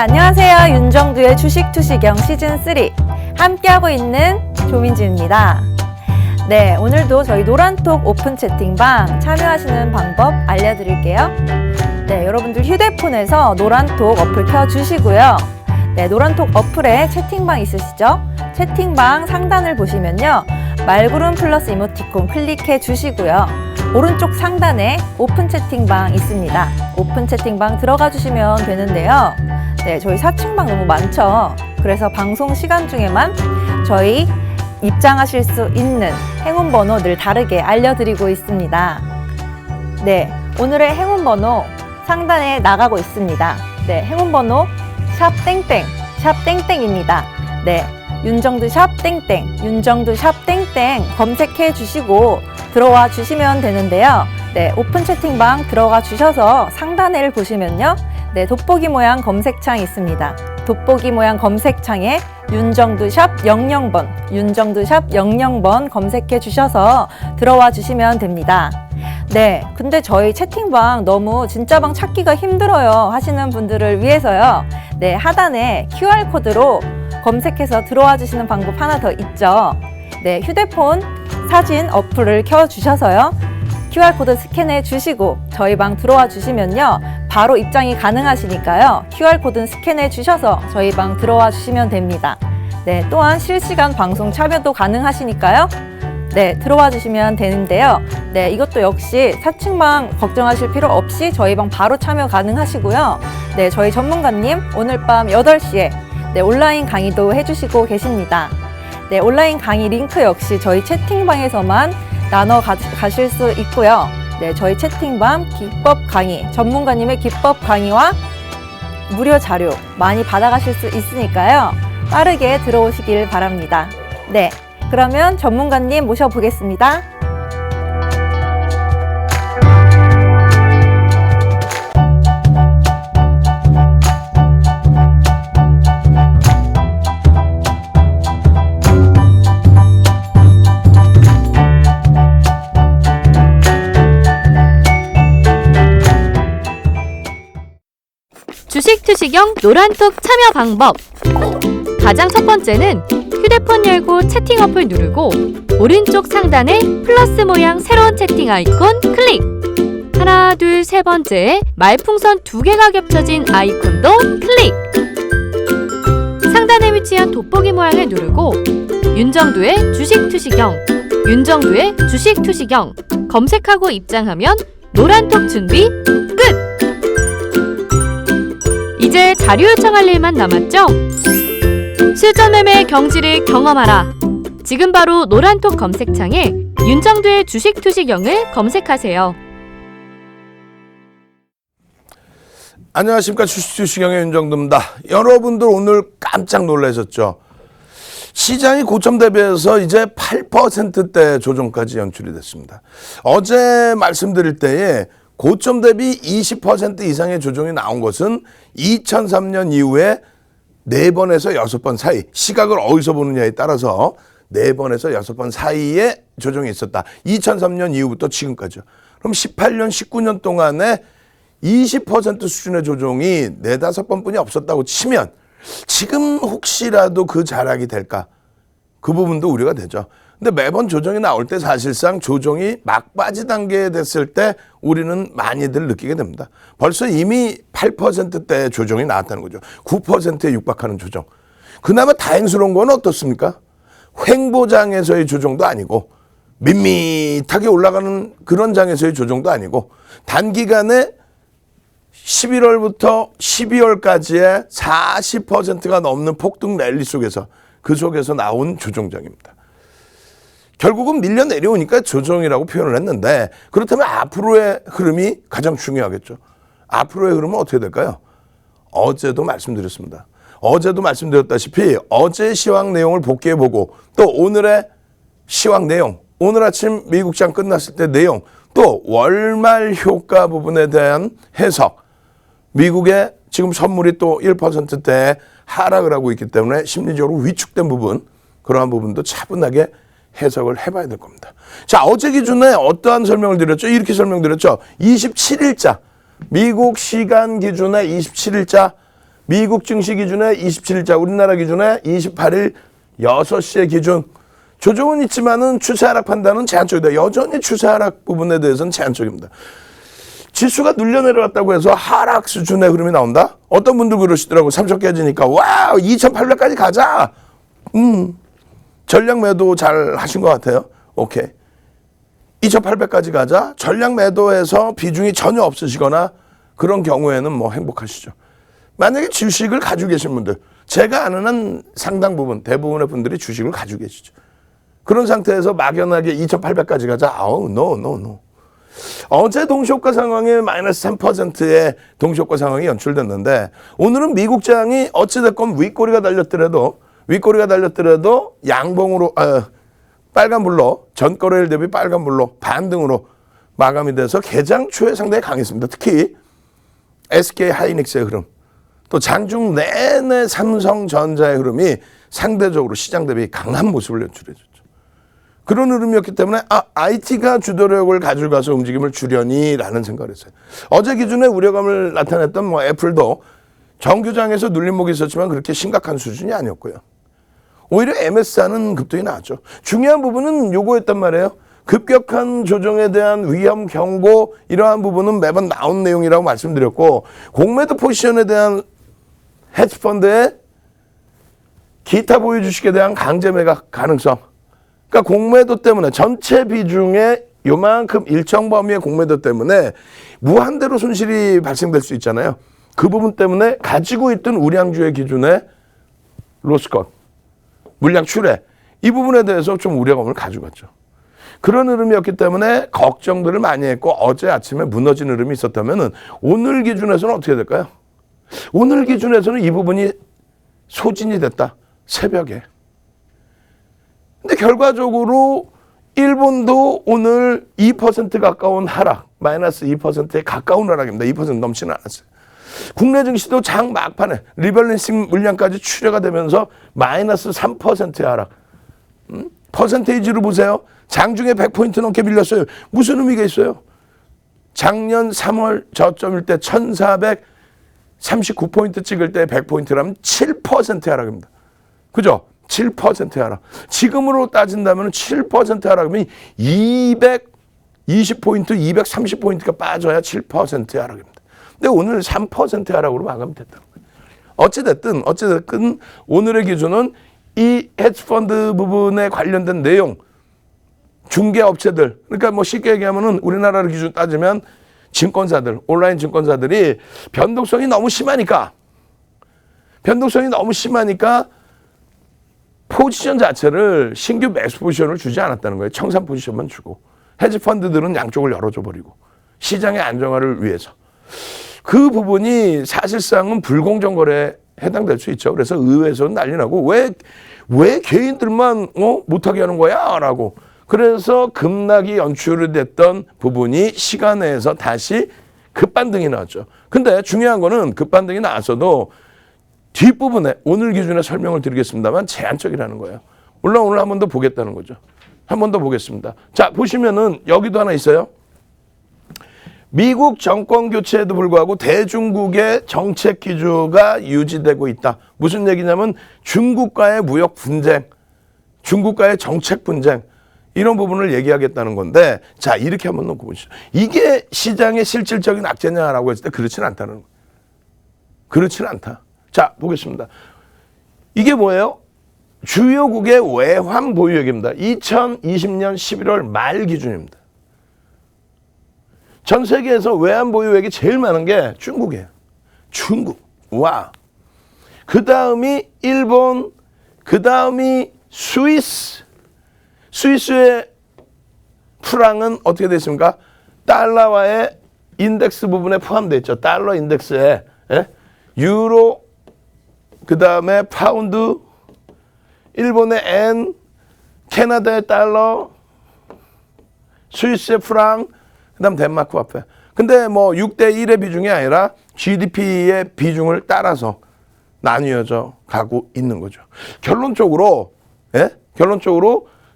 안녕하세요. 윤정두의 주식투시경 시즌3 함께하고 있는 조민지입니다. 네, 오늘도 저희 노란톡 오픈 채팅방 참여하시는 방법 알려드릴게요. 네, 여러분들 휴대폰에서 노란톡 어플 켜주시고요. 네, 노란톡 어플에 채팅방 있으시죠? 채팅방 상단을 보시면요. 말구름 플러스 이모티콘 클릭해 주시고요. 오른쪽 상단에 오픈 채팅방 있습니다. 오픈 채팅방 들어가 주시면 되는데요. 네, 저희 사칭방 너무 많죠? 그래서 방송 시간 중에만 저희 입장하실 수 있는 행운 번호 늘 다르게 알려드리고 있습니다. 네, 오늘의 행운 번호 상단에 나가고 있습니다. 네, 행운 번호 샵 땡땡, 샵 땡땡입니다. 네, 윤정두 샵 땡땡, 윤정두 샵 땡땡 검색해 주시고 들어와 주시면 되는데요. 네, 오픈 채팅방 들어가 주셔서 상단을 보시면요. 네, 돋보기 모양 검색창 있습니다. 돋보기 모양 검색창에 윤정두 샵 00번, 윤정두 샵 00번 검색해 주셔서 들어와 주시면 됩니다. 네, 근데 저희 채팅방 너무 진짜방 찾기가 힘들어요 하시는 분들을 위해서요. 네, 하단에 QR코드로 검색해서 들어와 주시는 방법 하나 더 있죠. 네, 휴대폰 사진 어플을 켜주셔서요. QR코드 스캔해 주시고 저희 방 들어와 주시면요. 바로 입장이 가능하시니까요. QR코드 스캔해 주셔서 저희 방 들어와 주시면 됩니다. 네, 또한 실시간 방송 참여도 가능하시니까요. 네, 들어와 주시면 되는데요. 네, 이것도 역시 사칭방 걱정하실 필요 없이 저희 방 바로 참여 가능하시고요. 네, 저희 전문가님 오늘 밤 8시에 네, 온라인 강의도 해주시고 계십니다. 네, 온라인 강의 링크 역시 저희 채팅방에서만 나눠 가실 수 있고요. 네, 저희 채팅방 기법 강의, 전문가님의 기법 강의와 무료 자료 많이 받아가실 수 있으니까요. 빠르게 들어오시길 바랍니다. 네, 그러면 전문가님 모셔보겠습니다. 주식투시경 노란톡 참여 방법. 가장 첫 번째는 휴대폰 열고 채팅 어플 누르고 오른쪽 상단에 플러스 모양 새로운 채팅 아이콘 클릭. 하나, 둘, 세 번째에 말풍선 2개가 겹쳐진 아이콘도 클릭. 상단에 위치한 돋보기 모양을 누르고 윤정두의 주식투시경, 윤정두의 주식투시경 검색하고 입장하면 노란톡 준비 끝! 이제 자료 요청할 일만 남았죠? 실전 매매 경지를 경험하라. 지금 바로 노란톡 검색창에 윤정두의 주식투시경을 검색하세요. 안녕하십니까. 주식투시경의 윤정두입니다. 여러분들 오늘 깜짝 놀라셨죠? 시장이 고점 대비해서 이제 8%대 조정까지 연출이 됐습니다. 어제 말씀드릴 때에 고점 대비 20% 이상의 조정이 나온 것은 2003년 이후에 4번에서 6번 사이, 시각을 어디서 보느냐에 따라서 4번에서 6번 사이에 조정이 있었다. 2003년 이후부터 지금까지요. 그럼 18년, 19년 동안에 20% 수준의 조정이 4, 5번뿐이 없었다고 치면 지금 혹시라도 그 자락이 될까? 그 부분도 우려가 되죠. 근데 매번 조정이 나올 때 사실상 조정이 막바지 단계에 됐을 때 우리는 많이들 느끼게 됩니다. 벌써 이미 8%대 조정이 나왔다는 거죠. 9%에 육박하는 조정. 그나마 다행스러운 건 어떻습니까? 횡보장에서의 조정도 아니고 밋밋하게 올라가는 그런 장에서의 조정도 아니고 단기간에 11월부터 12월까지의 40%가 넘는 폭등 랠리 속에서 그 속에서 나온 조정장입니다. 결국은 밀려 내려오니까 조정이라고 표현을 했는데 그렇다면 앞으로의 흐름이 가장 중요하겠죠. 앞으로의 흐름은 어떻게 될까요? 어제도 말씀드렸습니다. 어제도 말씀드렸다시피 어제 시황 내용을 복귀해보고 또 오늘의 시황 내용, 오늘 아침 미국 장 끝났을 때 내용, 또 월말 효과 부분에 대한 해석, 미국의 지금 선물이 또 1%대 하락을 하고 있기 때문에 심리적으로 위축된 부분, 그러한 부분도 차분하게 해석을 해봐야 될 겁니다. 자, 어제 기준에 어떠한 설명을 드렸죠? 이렇게 설명드렸죠. 27일자, 미국 시간 기준에 27일자 미국 증시 기준에 27일자, 우리나라 기준에 28일 6시의 기준. 조정은 있지만은 추세 하락 판단은 제한적이다. 여전히 추세 하락 부분에 대해서는 제한적입니다. 지수가 눌려 내려왔다고 해서 하락 수준의 흐름이 나온다? 어떤 분들 그러시더라고. 3천 깨지니까 와 2,800까지 가자. 전략 매도 잘 하신 것 같아요. 오케이. 2,800까지 가자. 전략 매도에서 비중이 전혀 없으시거나 그런 경우에는 뭐 행복하시죠. 만약에 주식을 가지고 계신 분들, 제가 아는 한 상당 부분, 대부분의 분들이 주식을 가지고 계시죠. 그런 상태에서 막연하게 2,800까지 가자. 아우, no. 어제 동시효과 상황에 마이너스 3%의 동시효과 상황이 연출됐는데 오늘은 미국장이 어찌됐건 윗꼬리가 달렸더라도 양봉으로 빨간불로 전거래일 대비 빨간불로 반등으로 마감이 돼서 개장 초에 상당히 강했습니다. 특히 SK 하이닉스의 흐름 또 장중 내내 삼성전자의 흐름이 상대적으로 시장 대비 강한 모습을 연출해줬죠. 그런 흐름이었기 때문에 IT가 주도력을 가져가서 움직임을 주려니라는 생각을 했어요. 어제 기준에 우려감을 나타냈던 뭐 애플도 정규장에서 눌림목이 있었지만 그렇게 심각한 수준이 아니었고요. 오히려 MS사는 급등이 나왔죠. 중요한 부분은 요거였단 말이에요. 급격한 조정에 대한 위험 경고 이러한 부분은 매번 나온 내용이라고 말씀드렸고 공매도 포지션에 대한 헤지펀드의 기타 보유 주식에 대한 강제 매각 가능성. 그러니까 공매도 때문에 전체 비중의 요만큼 일정 범위의 공매도 때문에 무한대로 손실이 발생될 수 있잖아요. 그 부분 때문에 가지고 있던 우량주의 기준의 로스컷, 물량 출회 이 부분에 대해서 좀 우려감을 가져갔죠. 그런 흐름이었기 때문에 걱정들을 많이 했고 어제 아침에 무너진 흐름이 있었다면 오늘 기준에서는 어떻게 될까요? 오늘 기준에서는 이 부분이 소진이 됐다. 새벽에. 근데 결과적으로 일본도 오늘 2% 가까운 하락, 마이너스 2%에 가까운 하락입니다. 2% 넘지는 않았어요. 국내 증시도 장 막판에 리밸런싱 물량까지 출회가 되면서 마이너스 3%의 하락. 퍼센테이지로 보세요. 장중에 100포인트 넘게 밀렸어요. 무슨 의미가 있어요? 작년 3월 저점일 때 1439포인트 찍을 때 100포인트라면 7% 하락입니다. 그죠? 7% 하락. 지금으로 따진다면 7% 하락이면 220포인트, 230포인트가 빠져야 7% 하락입니다. 근데 오늘 3% 하락으로 마감됐다. 어찌됐든 오늘의 기준은 이 헤지펀드 부분에 관련된 내용, 중개업체들, 그러니까 뭐 쉽게 얘기하면은 우리나라를 기준 따지면 증권사들, 온라인 증권사들이 변동성이 너무 심하니까 포지션 자체를 신규 매수 포지션을 주지 않았다는 거예요. 청산 포지션만 주고. 헤지펀드들은 양쪽을 열어줘 버리고. 시장의 안정화를 위해서. 그 부분이 사실상은 불공정 거래에 해당될 수 있죠. 그래서 의회에서는 난리 나고 왜 개인들만 못하게 하는 거야? 라고. 그래서 급락이 연출이 됐던 부분이 시간 내에서 다시 급반등이 나왔죠. 근데 중요한 거는 급반등이 나왔어도 뒷부분에 오늘 기준에 설명을 드리겠습니다만 제한적이라는 거예요. 물론 오늘 한 번 더 보겠다는 거죠. 한 번 더 보겠습니다. 자, 보시면은 여기도 하나 있어요. 미국 정권 교체에도 불구하고 대중국의 정책 기조가 유지되고 있다. 무슨 얘기냐면 중국과의 무역 분쟁, 중국과의 정책 분쟁 이런 부분을 얘기하겠다는 건데 자 이렇게 한번 놓고 보시죠. 이게 시장의 실질적인 악재냐라고 했을 때 그렇지는 않다는 거예요. 그렇지는 않다. 자 보겠습니다. 이게 뭐예요? 주요국의 외환 보유액입니다. 2020년 11월 말 기준입니다. 전 세계에서 외환 보유액이 제일 많은 게 중국이에요. 중국. 와. 그 다음이 일본, 그 다음이 스위스. 스위스의 프랑은 어떻게 됐습니까? 달러와의 인덱스 부분에 포함되어 있죠. 달러 인덱스에. 예? 유로, 그 다음에 파운드, 일본의 엔, 캐나다의 달러, 스위스의 프랑, 그 다음 덴마크 화폐. 근데 뭐 6대1의 비중이 아니라 GDP의 비중을 따라서 나뉘어져 가고 있는 거죠. 결론적으로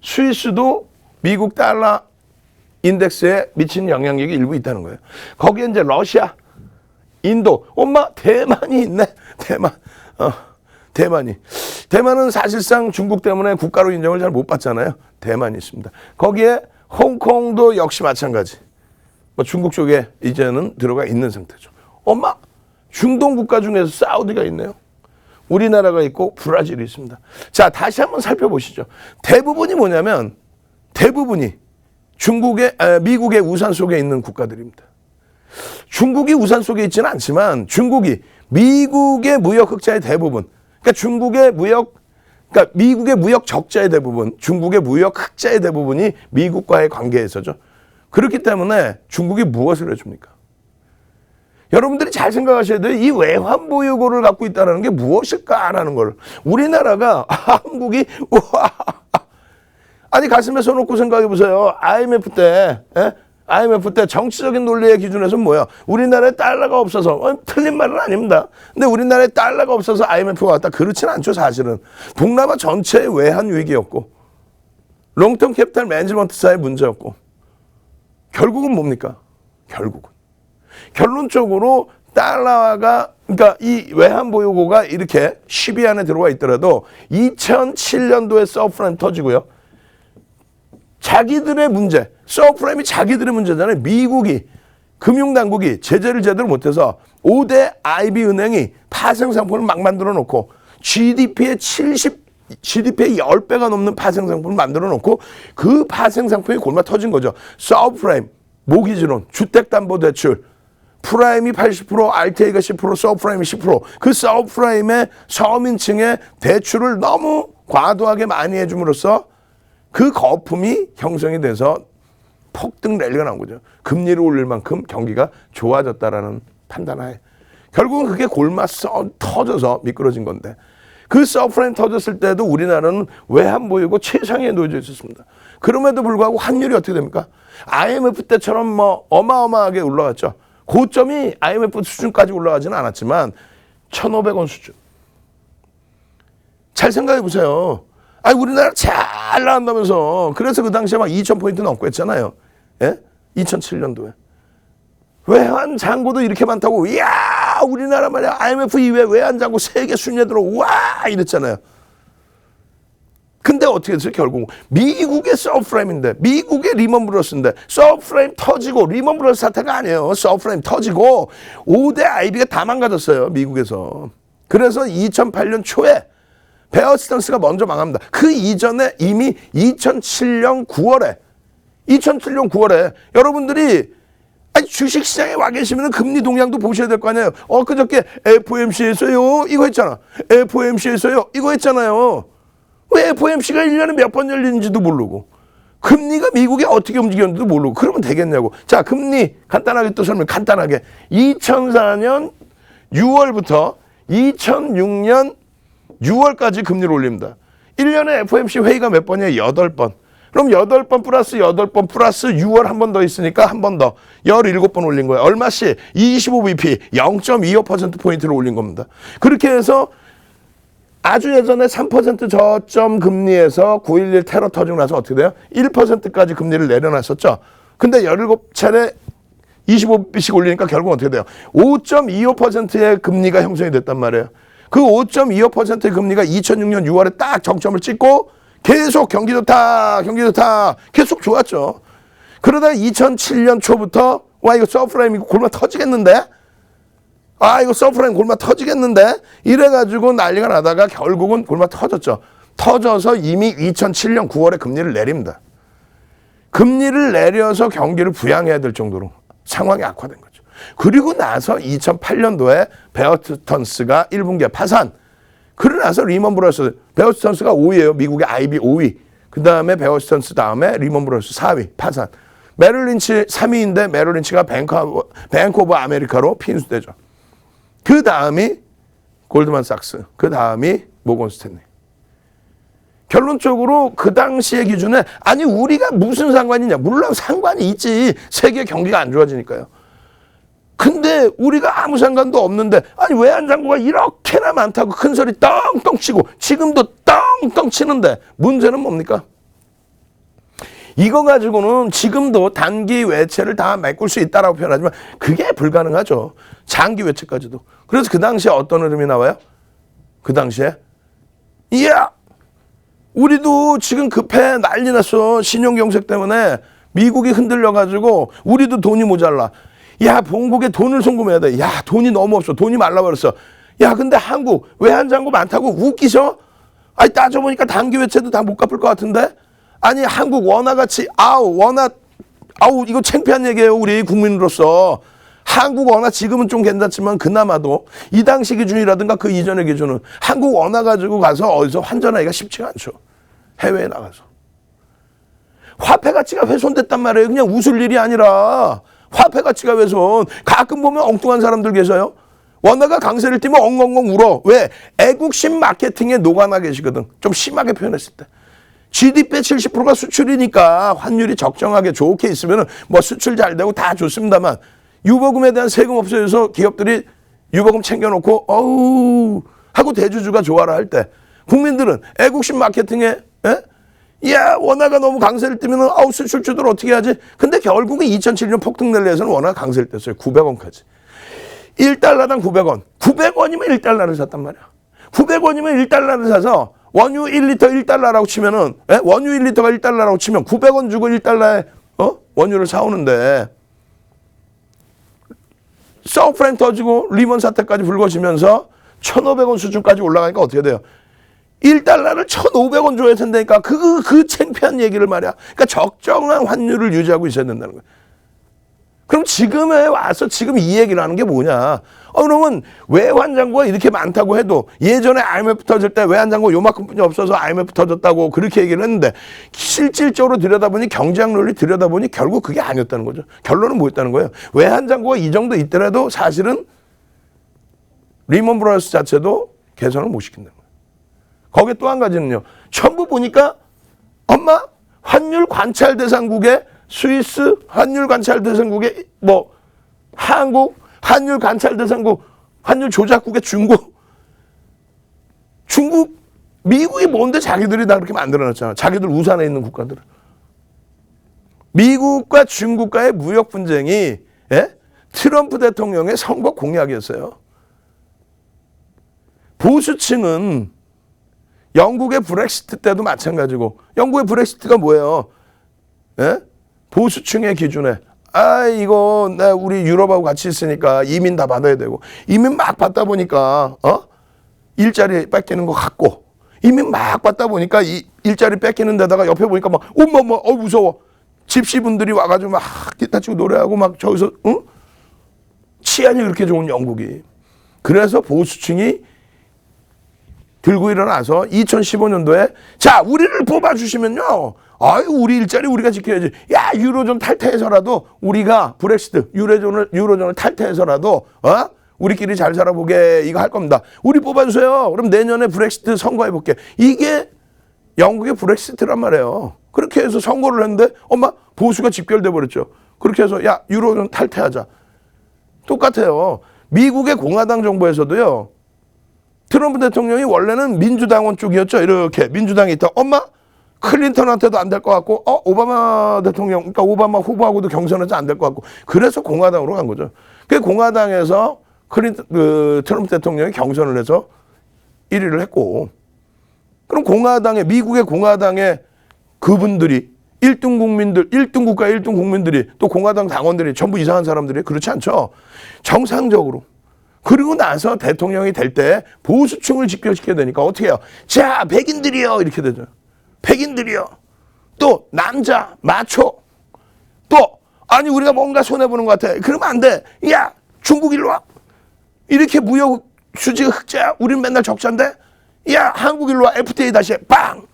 스위스도 미국 달러 인덱스에 미치는 영향력이 일부 있다는 거예요. 거기에 이제 러시아, 인도, 엄마 대만이 있네. 대만. 대만은 사실상 중국 때문에 국가로 인정을 잘 못 받잖아요. 대만이 있습니다. 거기에 홍콩도 역시 마찬가지. 뭐 중국 쪽에 이제는 들어가 있는 상태죠. 엄마, 중동 국가 중에서 사우디가 있네요. 우리나라가 있고 브라질이 있습니다. 자, 다시 한번 살펴보시죠. 대부분이 뭐냐면 대부분이 미국의 우산 속에 있는 국가들입니다. 중국이 우산 속에 있지는 않지만 중국이 미국의 무역 흑자의 대부분, 그러니까 미국의 무역 적자의 대부분, 중국의 무역 흑자의 대부분이 미국과의 관계에서죠. 그렇기 때문에 중국이 무엇을 해줍니까? 여러분들이 잘 생각하셔야 돼요. 이 외환 보유고를 갖고 있다는 게 무엇일까라는 걸. 우리나라가 한국이 우와, 아니 가슴에 손 얹고 생각해 보세요. IMF 때 정치적인 논리의 기준에서 뭐야? 우리나라에 달러가 없어서 틀린 말은 아닙니다. 근데 우리나라에 달러가 없어서 IMF가 왔다 그렇진 않죠. 사실은 동남아 전체의 외환 위기였고 롱텀 캐피탈 매니지먼트사의 문제였고 결국은 뭡니까? 결론적으로 달러가 그러니까 이 외환 보유고가 이렇게 10위 안에 들어와 있더라도 2007년도에 서프라임 터지고요. 자기들의 문제, 서프라임이 자기들의 문제잖아요. 미국이 금융당국이 제재를 제대로 못해서 5대 IB 은행이 파생상품을 막 만들어 놓고 GDP의 10배가 넘는 파생상품을 만들어 놓고 그 파생상품이 골마 터진 거죠. 서프라임, 모기지론, 주택담보대출, 프라임이 80%, RTA가 10%, 서프라임이 10%. 그 서프라임의 서민층의 대출을 너무 과도하게 많이 해줌으로써 그 거품이 형성이 돼서 폭등 랠리가 나온 거죠. 금리를 올릴 만큼 경기가 좋아졌다라는 판단하에 결국은 그게 골마 터져서 미끄러진 건데 그 서프라임 터졌을 때도 우리나라는 외환 보유고 최상위에 놓여져 있었습니다. 그럼에도 불구하고 환율이 어떻게 됩니까? IMF 때처럼 뭐 어마어마하게 올라갔죠. 고점이 IMF 수준까지 올라가지는 않았지만 1,500원 수준. 잘 생각해 보세요. 아니 우리나라 잘 나간다면서 그래서 그 당시에 막 2,000포인트 넘고 했잖아요. 예? 2007년도에. 외환 잔고도 이렇게 많다고 이야 우리나라 말이야 IMF 이외에 외환 잔고 세계 순위에 들어 와 이랬잖아요. 근데 어떻게 됐어요? 결국 미국의 서프라임인데 미국의 리먼 브러스인데 서프라임 터지고 리먼 브러스 사태가 아니에요. 서프라임 터지고 5대 IB가 다 망가졌어요. 미국에서. 그래서 2008년 초에 베어 스턴스가 먼저 망합니다. 그 이전에 이미 2007년 9월에 여러분들이 아니 주식시장에 와 계시면 금리 동향도 보셔야 될 거 아니에요. 그저께 FOMC에서요 이거 했잖아. FOMC에서요 이거 했잖아요. 왜 FOMC가 1년에 몇 번 열리는지도 모르고 금리가 미국이 어떻게 움직였는지도 모르고 그러면 되겠냐고. 자, 금리 간단하게 또 설명 간단하게 2004년 6월부터 2006년 6월까지 금리를 올립니다. 1년에 FOMC 회의가 몇 번이에요? 8번. 그럼 8번 플러스 8번 플러스 6월 한 번 더 있으니까 한 번 더 17번 올린 거예요. 얼마씩? 25bp 0.25%포인트를 올린 겁니다. 그렇게 해서 아주 예전에 3% 저점 금리에서 9.11 테러 터지고 나서 어떻게 돼요? 1%까지 금리를 내려놨었죠. 근데 17차례 25bp씩 올리니까 결국 어떻게 돼요? 5.25%의 금리가 형성이 됐단 말이에요. 그 5.25%의 금리가 2006년 6월에 딱 정점을 찍고 계속 경기 좋다 계속 좋았죠. 그러다 2007년 초부터 와 이거 서프라임 이거 골마 터지겠는데? 이거 서프라임 골마 터지겠는데? 이래가지고 난리가 나다가 결국은 골마 터졌죠. 터져서 이미 2007년 9월에 금리를 내립니다. 금리를 내려서 경기를 부양해야 될 정도로 상황이 악화된 거죠. 그리고 나서 2008년도에 베어 스턴스가 1분기에 파산. 그러고 나서 리먼 브러스, 베어 스턴스가 5위예요. 미국의 IB 5위. 그 다음에 베어 스턴스 다음에 리먼 브러스 4위 파산. 메릴 린치 3위인데 메릴 린치가 뱅크 오브 아메리카로 핀수되죠. 그 다음이 골드만삭스, 그 다음이 모건 스탠리. 결론적으로 그 당시의 기준에 아니 우리가 무슨 상관이냐. 물론 상관이 있지. 세계 경기가 안 좋아지니까요. 근데 우리가 아무 상관도 없는데 아니 외환잔고가 이렇게나 많다고 큰 소리 떵떵 치고 지금도 떵떵 치는데 문제는 뭡니까? 이거 가지고는 지금도 단기 외채를 다 메꿀 수 있다라고 표현하지만 그게 불가능하죠. 장기 외채까지도. 그래서 그 당시에 어떤 흐름이 나와요? 그 당시에 이야 우리도 지금 급해 난리 났어. 신용경색 때문에 미국이 흔들려가지고 우리도 돈이 모자라. 야 본국에 돈을 송금해야 돼. 야 돈이 너무 없어. 돈이 말라버렸어. 야 근데 한국 외환장고 많다고 웃기셔? 아니 따져보니까 단기 외채도 다 못 갚을 것 같은데? 아니 한국 원화가치 아우 이거 창피한 얘기예요. 우리 국민으로서. 한국 원화 지금은 좀 괜찮지만 그나마도 이 당시 기준이라든가 그 이전의 기준은 한국 원화 가지고 가서 어디서 환전하기가 쉽지가 않죠. 해외에 나가서. 화폐 가치가 훼손됐단 말이에요. 그냥 웃을 일이 아니라 화폐 가치가 훼손. 가끔 보면 엉뚱한 사람들 계셔요. 원화가 강세를 띠면 엉엉엉 울어. 왜? 애국심 마케팅에 노가나 계시거든. 좀 심하게 표현했을 때. GDP의 70%가 수출이니까 환율이 적정하게 좋게 있으면 뭐 수출 잘 되고 다 좋습니다만 유보금에 대한 세금 없어져서 기업들이 유보금 챙겨놓고 어우 하고 대주주가 좋아라 할 때 국민들은 애국심 마케팅에 야 원화가 너무 강세를 띠면 아우 수출주들 어떻게 하지? 근데 결국은 2007년 폭등 랠리에서는 원화가 강세를 뗐어요. 900원까지. 1달러당 900원. 900원이면 1달러를 샀단 말이야. 900원이면 1달러를 사서 원유 1리터 1달러라고 치면은 원유 1리터가 1달러라고 치면 900원 주고 1달러에 원유를 사오는데 서브프라임 터지고 리먼 사태까지 불거지면서 1,500원 수준까지 올라가니까 어떻게 돼요? 1달러를 1,500원 줘야 된다니까. 그 창피한 얘기를 말이야. 그러니까 적정한 환율을 유지하고 있어야 된다는 거야. 그럼 지금에 와서 지금 이 얘기를 하는 게 뭐냐? 그러면 외환장고가 이렇게 많다고 해도 예전에 IMF 터질 때 외환장고 요만큼뿐이 없어서 IMF 터졌다고 그렇게 얘기를 했는데 실질적으로 들여다보니 경제학 논리 들여다보니 결국 그게 아니었다는 거죠. 결론은 뭐였다는 거예요? 외환장고가 이 정도 있더라도 사실은 리먼 브라더스 자체도 개선을 못 시킨다는 거예요. 거기에 또 한 가지는요. 전부 보니까 엄마 환율 관찰 대상국에 스위스 환율 관찰 대상국에 뭐 한국 환율 관찰 대상국 환율 조작국의 중국 미국이 뭔데 자기들이 다 그렇게 만들어놨잖아. 자기들 우산에 있는 국가들은. 미국과 중국과의 무역 분쟁이 트럼프 대통령의 선거 공약이었어요. 보수층은 영국의 브렉시트 때도 마찬가지고 영국의 브렉시트가 뭐예요? 보수층의 기준에 이거 우리 유럽하고 같이 있으니까 이민 다 받아야 되고 이민 막 받다 보니까 일자리 뺏기는 것 같고 이민 막 받다 보니까 일자리 뺏기는 데다가 옆에 보니까 막 엄마 무서워. 집시분들이 와가지고 막 기타 치고 노래하고 막 저기서 치안이 그렇게 좋은 영국이. 그래서 보수층이 들고 일어나서 2015년도에 자 우리를 뽑아주시면요. 우리 일자리 우리가 지켜야지. 야 유로존 탈퇴해서라도 우리가 브렉시트 유로존을 탈퇴해서라도 우리끼리 잘 살아보게 이거 할 겁니다. 우리 뽑아주세요. 그럼 내년에 브렉시트 선거해볼게. 이게 영국의 브렉시트란 말이에요. 그렇게 해서 선거를 했는데 엄마 보수가 집결돼 버렸죠. 그렇게 해서 야 유로존 탈퇴하자. 똑같아요. 미국의 공화당 정부에서도요. 트럼프 대통령이 원래는 민주당원 쪽이었죠. 이렇게 민주당이 있다. 엄마 클린턴한테도 안 될 것 같고 오바마 대통령 그러니까 오바마 후보하고도 경선하지 안 될 것 같고 그래서 공화당으로 간 거죠. 그 공화당에서 트럼프 대통령이 경선을 해서 1위를 했고 그럼 미국의 공화당의 그분들이 1등 국민들 1등 국가 1등 국민들이 또 공화당 당원들이 전부 이상한 사람들이 그렇지 않죠. 정상적으로 그리고 나서 대통령이 될 때 보수층을 집결시켜야 되니까 어떻게 해요? 자 백인들이요 이렇게 되죠. 백인들이요. 또 남자 마초. 또 아니 우리가 뭔가 손해보는 것 같아. 그러면 안 돼. 야 중국 일로 와. 이렇게 무역 수지가 흑자야. 우린 맨날 적자인데. 야 한국 일로 와. FTA 다시 해. 빵.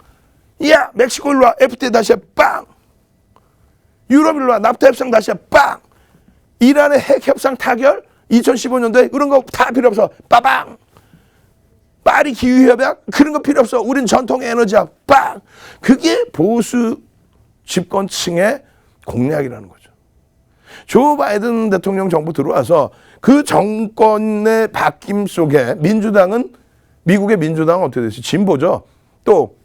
야 멕시코 일로 와. FTA 다시 해. 빵. 유럽 일로 와. 납타 협상 다시 해. 빵. 이란의 핵 협상 타결 2015년도에 그런 거 다 필요 없어. 빠방. 파리 기후협약 그런 거 필요 없어. 우린 전통 에너지야. 빵. 그게 보수 집권층의 공약이라는 거죠. 조 바이든 대통령 정부 들어와서 그 정권의 바뀜 속에 미국의 민주당은 어떻게 됐어요? 진보죠. 또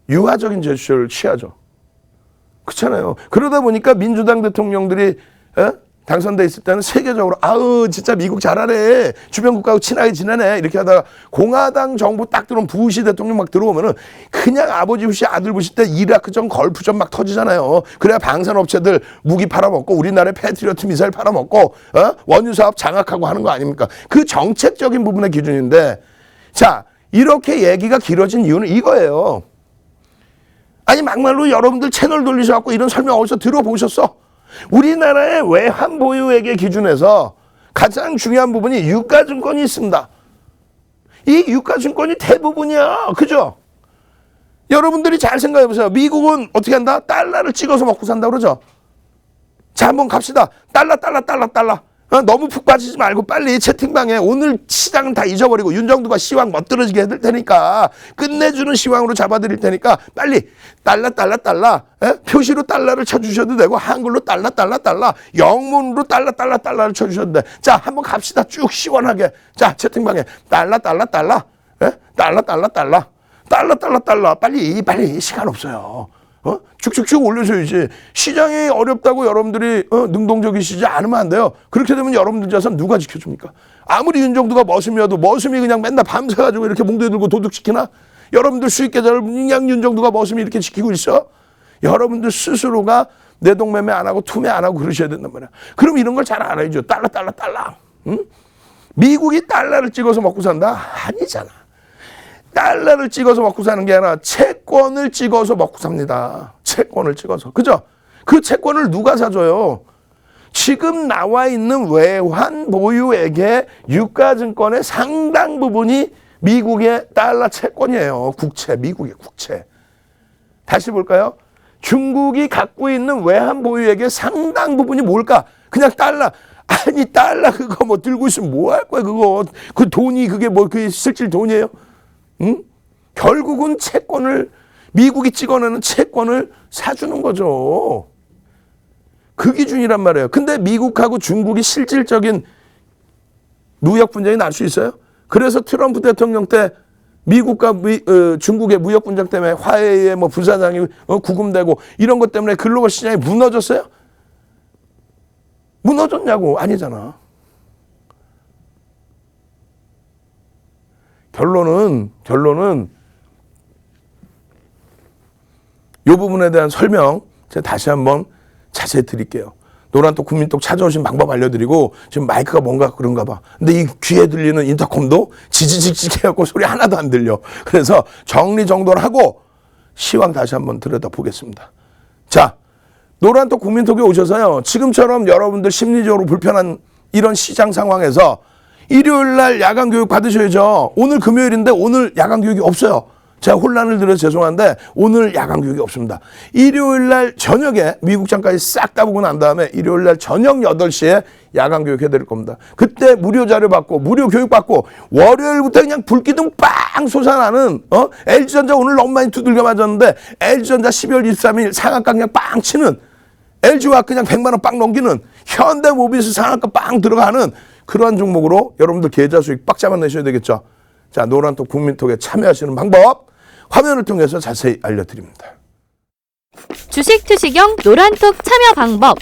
유화적인 제스처를 취하죠. 그렇잖아요. 그러다 보니까 민주당 대통령들이 당선돼 있을 때는 세계적으로 아우 진짜 미국 잘하네, 주변 국가하고 친하게 지내네 이렇게 하다가 공화당 정부 딱 들어오면 부시 대통령 막 들어오면은 그냥 아버지 부시 아들 부시 때 이라크전 걸프전 막 터지잖아요. 그래야 방산업체들 무기 팔아먹고 우리나라에 패트리어트 미사일 팔아먹고 원유 사업 장악하고 하는 거 아닙니까? 그 정책적인 부분의 기준인데, 자 이렇게 얘기가 길어진 이유는 이거예요. 아니 막말로 여러분들 채널 돌리셔갖고 이런 설명 어디서 들어보셨어? 우리나라의 외환 보유액의 기준에서 가장 중요한 부분이 유가증권이 있습니다. 이 유가증권이 대부분이야. 그죠? 여러분들이 잘 생각해 보세요. 미국은 어떻게 한다? 달러를 찍어서 먹고 산다 그러죠? 자, 한번 갑시다. 달러. 너무 푹 빠지지 말고 빨리 채팅방에 오늘 시장은 다 잊어버리고 윤정두가 시황 멋들어지게 해드릴 테니까, 끝내주는 시황으로 잡아드릴 테니까 빨리 달러 표시로 달러를 쳐주셔도 되고 한글로 달러 영문으로 달러를 쳐주셔도 돼. 자, 한번 갑시다. 쭉 시원하게. 자, 채팅방에 달러 빨리 시간 없어요. 축축축 올려줘야지. 시장이 어렵다고 여러분들이 능동적이시지 않으면 안 돼요. 그렇게 되면 여러분들 자산 누가 지켜줍니까? 아무리 윤정두가 머슴이어도 머슴이 그냥 맨날 밤새가지고 이렇게 몽둥이 들고 도둑시키나? 여러분들 수익 계좌를 그냥 윤정두가 머슴이 이렇게 지키고 있어? 여러분들 스스로가 내동매매 안 하고 투매 안 하고 그러셔야 된단 말이야. 그럼 이런 걸 잘 알아야죠. 달러. 응? 미국이 달러를 찍어서 먹고 산다? 아니잖아. 달러를 찍어서 먹고 사는 게 아니라 채권을 찍어서 먹고 삽니다. 채권을 찍어서. 그죠? 그 채권을 누가 사줘요? 지금 나와 있는 외환 보유액의 유가증권의 상당 부분이 미국의 달러 채권이에요. 국채, 미국의 국채. 다시 볼까요? 중국이 갖고 있는 외환 보유액의 상당 부분이 뭘까? 그냥 달러. 아니 달러 그거 뭐 들고 있으면 뭐 할 거야 그거. 그 돈이 그게 뭐 그게 실질 돈이에요? 응? 결국은 채권을, 미국이 찍어내는 채권을 사주는 거죠. 그 기준이란 말이에요. 근데 미국하고 중국이 실질적인 무역 분쟁이 날 수 있어요? 그래서 트럼프 대통령 때 미국과 중국의 무역 분쟁 때문에 화해의 뭐 부사장이 구금되고 이런 것 때문에 글로벌 시장이 무너졌어요? 무너졌냐고? 아니잖아. 결론은 이 부분에 대한 설명 제가 다시 한번 자세히 드릴게요. 노란톡 국민톡 찾아오신 방법 알려드리고, 지금 마이크가 뭔가 그런가 봐. 근데 이 귀에 들리는 인터콤도 지지직직 해갖고 소리 하나도 안 들려. 그래서 정리정돈을 하고 시황 다시 한번 들여다보겠습니다. 자, 노란톡 국민톡에 오셔서요, 지금처럼 여러분들 심리적으로 불편한 이런 시장 상황에서 일요일 날 야간 교육 받으셔야죠. 오늘 금요일인데 오늘 야간 교육이 없어요. 제가 혼란을 드려서 죄송한데 오늘 야간 교육이 없습니다. 일요일 날 저녁에 미국장까지 싹 따보고 난 다음에 일요일 날 저녁 8시에 야간 교육 해드릴 겁니다. 그때 무료 자료 받고 무료 교육 받고 월요일부터 그냥 불기둥 빵 솟아나는 LG전자 오늘 너무 많이 두들겨 맞았는데 LG전자 12월 23일 상한가 그냥 빵 치는, LG와 그냥 100만 원 빵 넘기는, 현대모비스 상한가 빵 들어가는 그러한 종목으로 여러분들 계좌 수익 빡 잡아내셔야 되겠죠. 자, 노란톡 국민톡에 참여하시는 방법 화면을 통해서 자세히 알려드립니다. 주식 투시경 노란톡 참여 방법.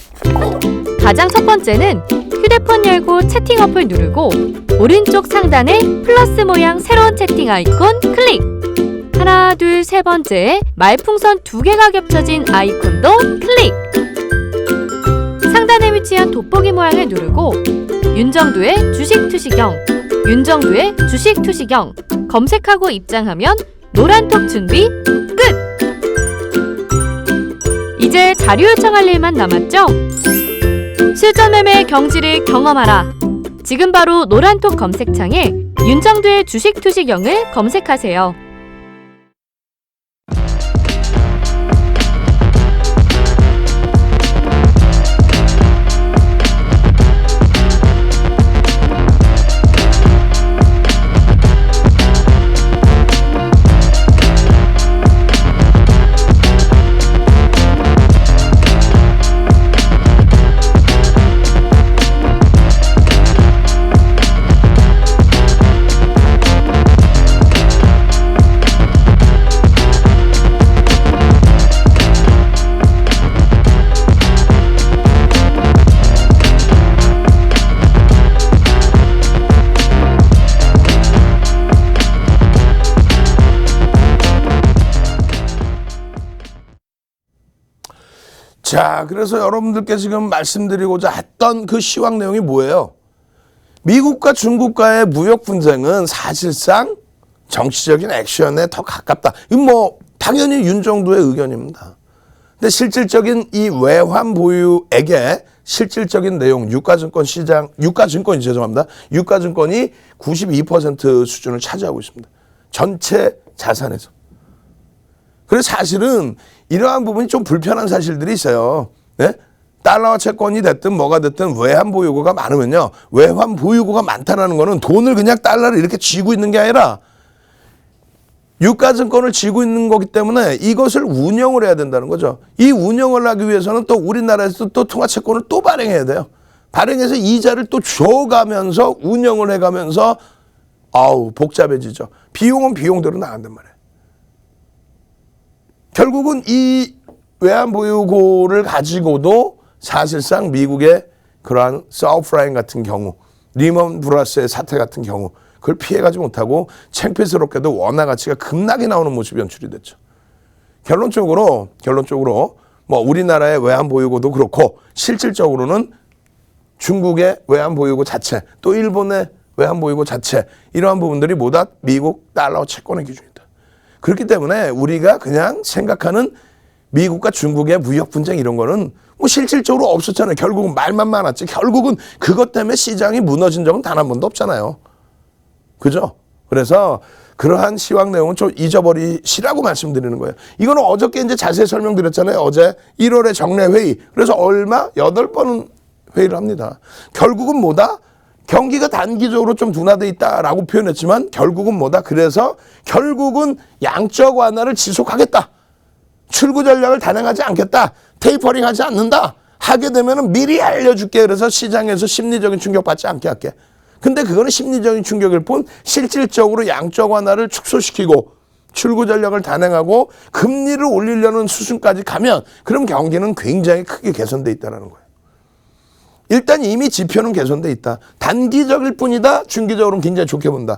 가장 첫 번째는 휴대폰 열고 채팅 어플 누르고 오른쪽 상단에 플러스 모양 새로운 채팅 아이콘 클릭. 하나, 둘, 세 번째 말풍선 2개가 겹쳐진 아이콘도 클릭. 상단에 위치한 돋보기 모양을 누르고 윤정두의 주식 투시경, 윤정두의 주식 투시경 검색하고 입장하면 노란톡 준비 끝! 이제 자료 요청할 일만 남았죠? 실전 매매 경지를 경험하라. 지금 바로 노란톡 검색창에 윤정두의 주식 투시경을 검색하세요. 자, 그래서 여러분들께 지금 말씀드리고자 했던 그 시황 내용이 뭐예요? 미국과 중국과의 무역 분쟁은 사실상 정치적인 액션에 더 가깝다. 이건 뭐 당연히 윤 정부의 의견입니다. 근데 실질적인 이 외환 보유액의 실질적인 내용, 유가증권이 92% 수준을 차지하고 있습니다. 전체 자산에서. 그래서 사실은 이러한 부분이 좀 불편한 사실들이 있어요. 네? 달러와 채권이 됐든 뭐가 됐든 외환 보유고가 많으면요. 외환 보유고가 많다는 거는 돈을 그냥 달러를 이렇게 쥐고 있는 게 아니라 유가증권을 쥐고 있는 거기 때문에 이것을 운영을 해야 된다는 거죠. 이 운영을 하기 위해서는 또 우리나라에서 또 통화채권을 또 발행해야 돼요. 발행해서 이자를 또 줘가면서 운영을 해가면서 복잡해지죠. 비용은 비용대로 나간단 말이에요. 결국은 이 외환보유고를 가지고도 사실상 미국의 그러한 서브프라임 같은 경우, 리먼 브라더스의 사태 같은 경우 그걸 피해가지 못하고 창피스럽게도 원화 가치가 급락이 나오는 모습이 연출이 됐죠. 결론적으로 뭐 우리나라의 외환보유고도 그렇고 실질적으로는 중국의 외환보유고 자체 또 일본의 외환보유고 자체 이러한 부분들이 모두 미국 달러 채권의 기준이다. 그렇기 때문에 우리가 그냥 생각하는 미국과 중국의 무역 분쟁 이런 거는 뭐 실질적으로 없었잖아요. 결국은 말만 많았지. 결국은 그것 때문에 시장이 무너진 적은 단 한 번도 없잖아요. 그죠? 그래서 그러한 시황 내용은 좀 잊어버리시라고 말씀드리는 거예요. 이거는 어저께 이제 자세히 설명드렸잖아요. 어제 1월에 정례 회의. 그래서 얼마? 8번 회의를 합니다. 결국은 뭐다? 경기가 단기적으로 좀 둔화돼 있다라고 표현했지만 결국은 뭐다? 그래서 결국은 양적 완화를 지속하겠다. 출구 전략을 단행하지 않겠다. 테이퍼링 하지 않는다. 하게 되면은 미리 알려줄게. 그래서 시장에서 심리적인 충격 받지 않게 할게. 근데 그거는 심리적인 충격일 뿐 실질적으로 양적 완화를 축소시키고 출구 전략을 단행하고 금리를 올리려는 수준까지 가면 그럼 경기는 굉장히 크게 개선돼 있다는 거예요. 일단 이미 지표는 개선돼 있다. 단기적일 뿐이다. 중기적으로는 굉장히 좋게 본다.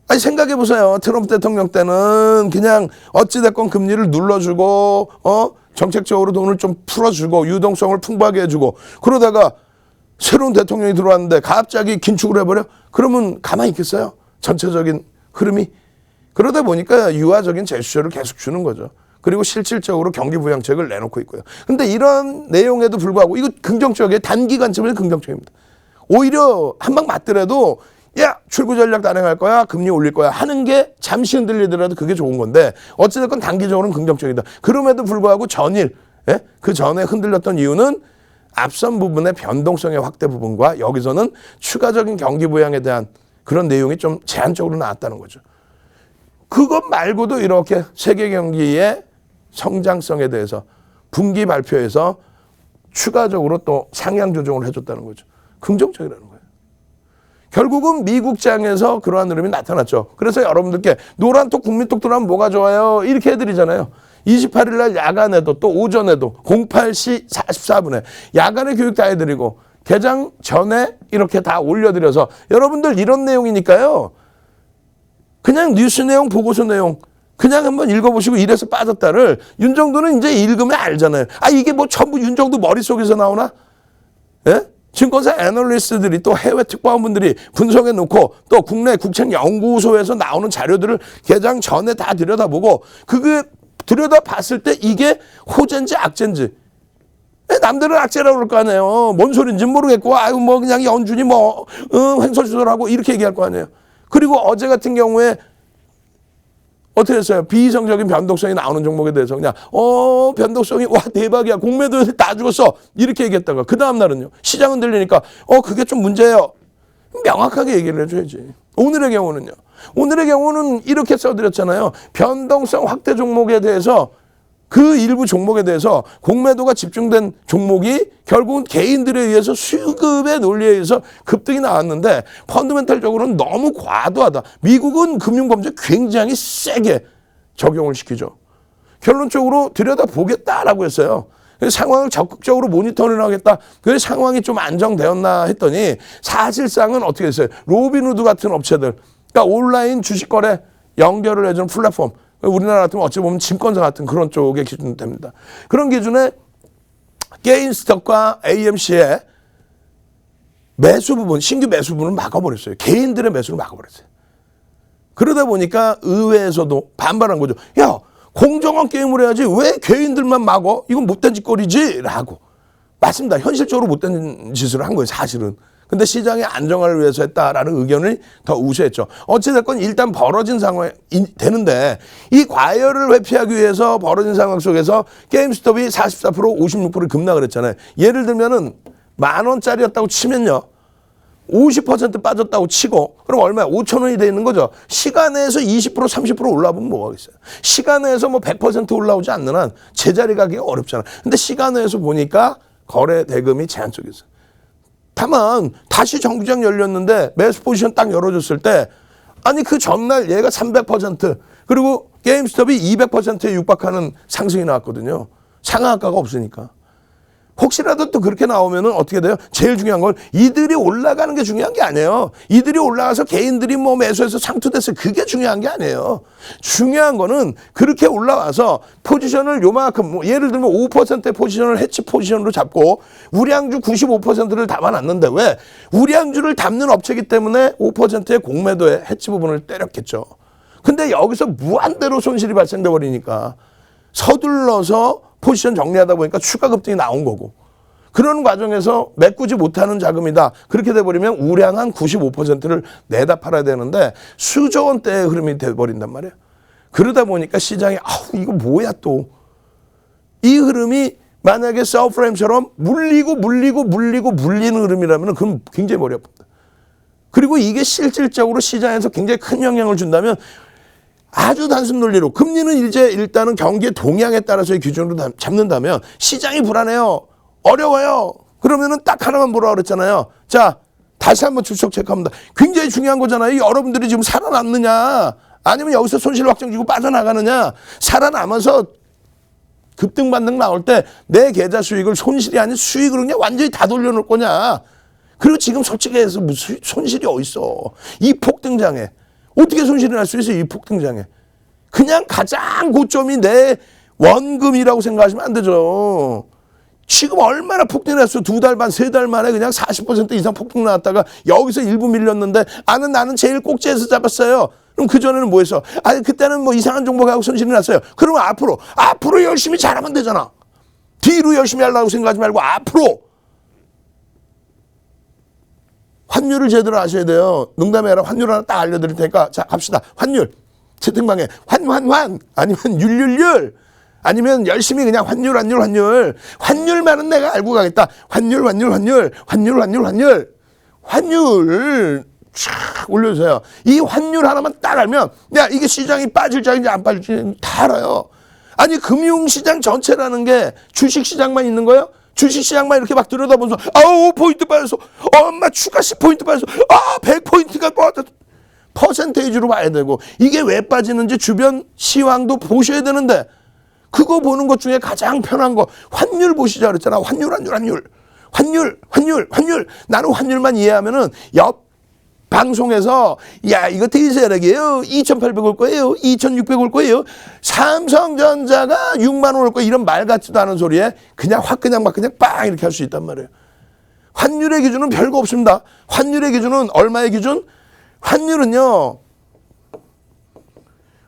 아니 생각해 보세요. 트럼프 대통령 때는 그냥 어찌됐건 금리를 눌러주고 정책적으로 돈을 좀 풀어주고 유동성을 풍부하게 해주고 그러다가 새로운 대통령이 들어왔는데 갑자기 긴축을 해버려? 그러면 가만히 있겠어요? 전체적인 흐름이. 그러다 보니까 유화적인 제스처를 계속 주는 거죠. 그리고 실질적으로 경기 부양책을 내놓고 있고요. 근데 이런 내용에도 불구하고 이거 긍정적이에요. 단기간쯤에는 긍정적입니다. 오히려 한 방 맞더라도 야 출구 전략 단행할 거야 금리 올릴 거야 하는 게 잠시 흔들리더라도 그게 좋은 건데 어찌됐건 단기적으로는 긍정적이다. 그럼에도 불구하고 전일 그 전에 흔들렸던 이유는 앞선 부분의 변동성의 확대 부분과 여기서는 추가적인 경기 부양에 대한 그런 내용이 좀 제한적으로 나왔다는 거죠. 그것 말고도 이렇게 세계 경기의 성장성에 대해서 분기 발표에서 추가적으로 또 상향 조정을 해줬다는 거죠. 긍정적이라는 거예요. 결국은 미국장에서 그러한 흐름이 나타났죠. 그래서 여러분들께 노란톡 국민톡 들어가면 뭐가 좋아요? 이렇게 해드리잖아요. 28일 날 야간에도 또 오전에도 08시 44분에 야간에 교육 다 해드리고 개장 전에 이렇게 다 올려드려서 여러분들 이런 내용이니까요. 그냥 뉴스 내용, 보고서 내용 그냥 한번 읽어보시고 이래서 빠졌다를 윤 정도는 이제 읽으면 알잖아요. 아 이게 뭐 전부 윤 정도 머릿속에서 나오나? 예? 증권사 애널리스트들이 또 해외 특파원분들이 분석해 놓고 또 국내 국책연구소에서 나오는 자료들을 개장 전에 다 들여다보고 그게 들여다봤을 때 이게 호재인지 악재인지 남들은 악재라고 그럴 거 아니에요. 뭔 소리인지 모르겠고 아유 뭐 그냥 연준이 뭐 횡설수설하고 이렇게 얘기할 거 아니에요. 그리고 어제 같은 경우에 어떻게 했어요? 비이성적인 변동성이 나오는 종목에 대해서 그냥 변동성이 와 대박이야 공매도에서 다 죽었어 이렇게 얘기했다가 그 다음 날은요 시장은 들리니까 그게 좀 문제예요. 명확하게 얘기를 해줘야지. 오늘의 경우는 이렇게 써드렸잖아요. 변동성 확대 종목에 대해서 그 일부 종목에 대해서 공매도가 집중된 종목이 결국은 개인들에 의해서 수급의 논리에 의해서 급등이 나왔는데 펀더멘탈적으로는 너무 과도하다. 미국은 금융범죄 굉장히 세게 적용을 시키죠. 결론적으로 들여다보겠다라고 했어요. 상황을 적극적으로 모니터링 하겠다. 그래서 상황이 좀 안정되었나 했더니 사실상은 어떻게 됐어요? 로빈후드 같은 업체들, 그러니까 온라인 주식거래 연결을 해주는 플랫폼, 우리나라 같으면 어찌 보면 증권사 같은 그런 쪽의 기준이 됩니다. 그런 기준에 게임스톱과 AMC의 매수 부분, 신규 매수 부분을 막아버렸어요. 개인들의 매수를 막아버렸어요. 그러다 보니까 의회에서도 반발한 거죠. 야, 공정한 게임을 해야지 왜 개인들만 막어? 이건 못된 짓거리지? 라고. 맞습니다. 현실적으로 못된 짓을 한 거예요, 사실은. 근데 시장의 안정화를 위해서 했다라는 의견을 더 우세했죠. 어찌됐건 일단 벌어진 상황이 되는데 이 과열을 회피하기 위해서 벌어진 상황 속에서 게임스톱이 44%, 56% 급락을 했잖아요. 예를 들면은 10,000원짜리였다고 치면요. 50% 빠졌다고 치고 그럼 얼마야? 5,000원이 돼 있는 거죠. 시간에서 20%, 30% 올라보면 뭐 하겠어요. 시간에서 뭐 100% 올라오지 않는 한 제자리 가기가 어렵잖아. 근데 시간에서 보니까 거래 대금이 제한적이 있어요. 다만 다시 정규장 열렸는데 매수 포지션 딱 열어줬을 때 아니 그 전날 얘가 300% 그리고 게임스톱이 200%에 육박하는 상승이 나왔거든요. 상한가가 없으니까. 혹시라도 또 그렇게 나오면은 어떻게 돼요? 제일 중요한 건 이들이 올라가는 게 중요한 게 아니에요. 이들이 올라가서 개인들이 뭐 매수해서 상투됐어요. 그게 중요한 게 아니에요. 중요한 거는 그렇게 올라와서 포지션을 요만큼 뭐 예를 들면 5%의 포지션을 해치 포지션으로 잡고 우량주 95%를 담아놨는데 왜? 우량주를 담는 업체이기 때문에 5%의 공매도에 해치 부분을 때렸겠죠. 근데 여기서 무한대로 손실이 발생돼 버리니까 서둘러서 포지션 정리하다 보니까 추가 급등이 나온 거고 그런 과정에서 메꾸지 못하는 자금이다. 그렇게 돼버리면 우량한 95%를 내다 팔아야 되는데 수조 원대의 흐름이 돼버린단 말이에요. 그러다 보니까 시장이 아우 이거 뭐야 또. 이 흐름이 만약에 서브프레임처럼 물리는 흐름이라면 그럼 굉장히 머리 아픕니다. 그리고 이게 실질적으로 시장에서 굉장히 큰 영향을 준다면 아주 단순 논리로 금리는 일단은 경기의 동향에 따라서의 기준으로 잡는다면 시장이 불안해요. 어려워요. 그러면은 딱 하나만 보라고 그랬잖아요. 자, 다시 한번 출석 체크합니다. 굉장히 중요한 거잖아요. 여러분들이 지금 살아남느냐 아니면 여기서 손실 확정 지고 빠져나가느냐. 살아남아서 급등 반등 나올 때 내 계좌 수익을 손실이 아닌 수익으로 그냥 완전히 다 돌려놓을 거냐. 그리고 지금 솔직히 해서 무슨 손실이 어딨어. 이 폭등장에. 어떻게 손실이 날 수 있어요? 이 폭등장에. 그냥 가장 고점이 내 원금이라고 생각하시면 안 되죠. 지금 얼마나 폭등했어. 2달 반, 3달 만에 그냥 40% 이상 폭등 나왔다가 여기서 일부 밀렸는데 나는 제일 꼭지에서 잡았어요. 그럼 그전에는 뭐 했어? 아니 그때는 뭐 이상한 종목하고 손실이 났어요. 그러면 앞으로 열심히 잘하면 되잖아. 뒤로 열심히 하려고 생각하지 말고 앞으로. 환율을 제대로 아셔야 돼요. 농담이 아니라 환율 하나 딱 알려드릴 테니까 자 갑시다. 환율 채팅방에 환 아니면 율 아니면 열심히 그냥 환율만은 내가 알고 가겠다. 환율 쫙 올려주세요. 이 환율 하나만 딱 알면 야 이게 시장이 빠질 장인지 안 빠질지 다 알아요. 아니 금융시장 전체라는 게 주식시장만 있는 거예요? 주식시장만 이렇게 막 들여다보면서 5포인트 빠졌어. 엄마 추가 10포인트 빠졌어. 100포인트가 빠졌어. 퍼센테이지로 봐야 되고 이게 왜 빠지는지 주변 시황도 보셔야 되는데 그거 보는 것 중에 가장 편한 거 환율 보시자 그랬잖아. 환율. 나는 환율만 이해하면은 옆 방송에서 야 이거 되게 세력이에요. 2,800 올 거예요. 2,600 올 거예요. 삼성전자가 6만 원 올 거예요. 이런 말 같지도 않은 소리에 그냥 빵 이렇게 할 수 있단 말이에요. 환율의 기준은 별거 없습니다. 환율의 기준은 얼마의 기준? 환율은요.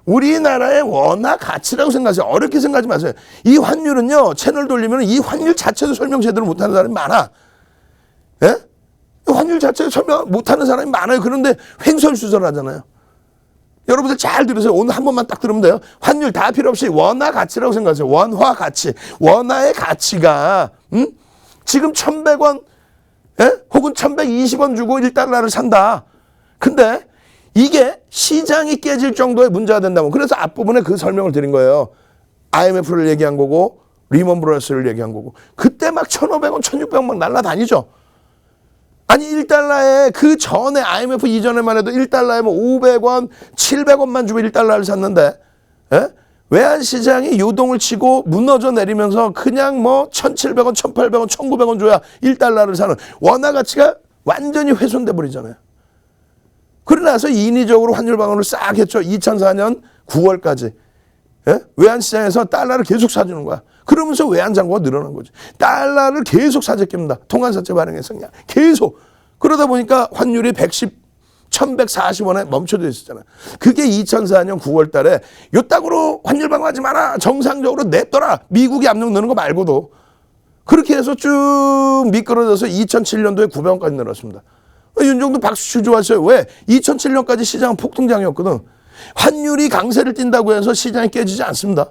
우리나라의 원화 가치라고 생각하세요. 어렵게 생각하지 마세요. 이 환율은요. 채널 돌리면 이 환율 자체도 설명 제대로 못하는 사람이 많아. 예? 환율 자체를 설명 못하는 사람이 많아요. 그런데 횡설수설하잖아요. 여러분들 잘 들으세요. 오늘 한 번만 딱 들으면 돼요. 환율 다 필요 없이 원화 가치라고 생각하세요. 원화 가치. 원화의 가치가 지금 1,100원 혹은 1,120원 주고 1달러를 산다. 근데 이게 시장이 깨질 정도의 문제가 된다면 그래서 앞부분에 그 설명을 드린 거예요. IMF를 얘기한 거고 리먼 브러더스를 얘기한 거고 그때 막 1,500원, 1,600원 막 날라다니죠. 아니 1달러에 그 전에 IMF 이전에만 해도 1달러에 뭐 500원, 700원만 주고 1달러를 샀는데 외환시장이 요동을 치고 무너져 내리면서 그냥 뭐 1,700원, 1,800원, 1,900원 줘야 1달러를 사는 원화 가치가 완전히 훼손돼 버리잖아요. 그러고 나서 인위적으로 환율 방어를 싹 했죠. 2004년 9월까지. 예? 외환시장에서 달러를 계속 사주는 거야. 그러면서 외환잔고가 늘어난 거지. 달러를 계속 사재깁니다. 통관사채 발행해서 그냥 계속. 그러다 보니까 환율이 1140원에 멈춰져 있었잖아요. 그게 2004년 9월 달에 요따구로 환율 방어하지 마라. 정상적으로 냅둬라. 미국이 압력 넣는 거 말고도. 그렇게 해서 쭉 미끄러져서 2007년도에 900원까지 늘었습니다. 윤종도 박수 좋았어요. 왜? 2007년까지 시장은 폭등장이었거든. 환율이 강세를 띈다고 해서 시장이 깨지지 않습니다.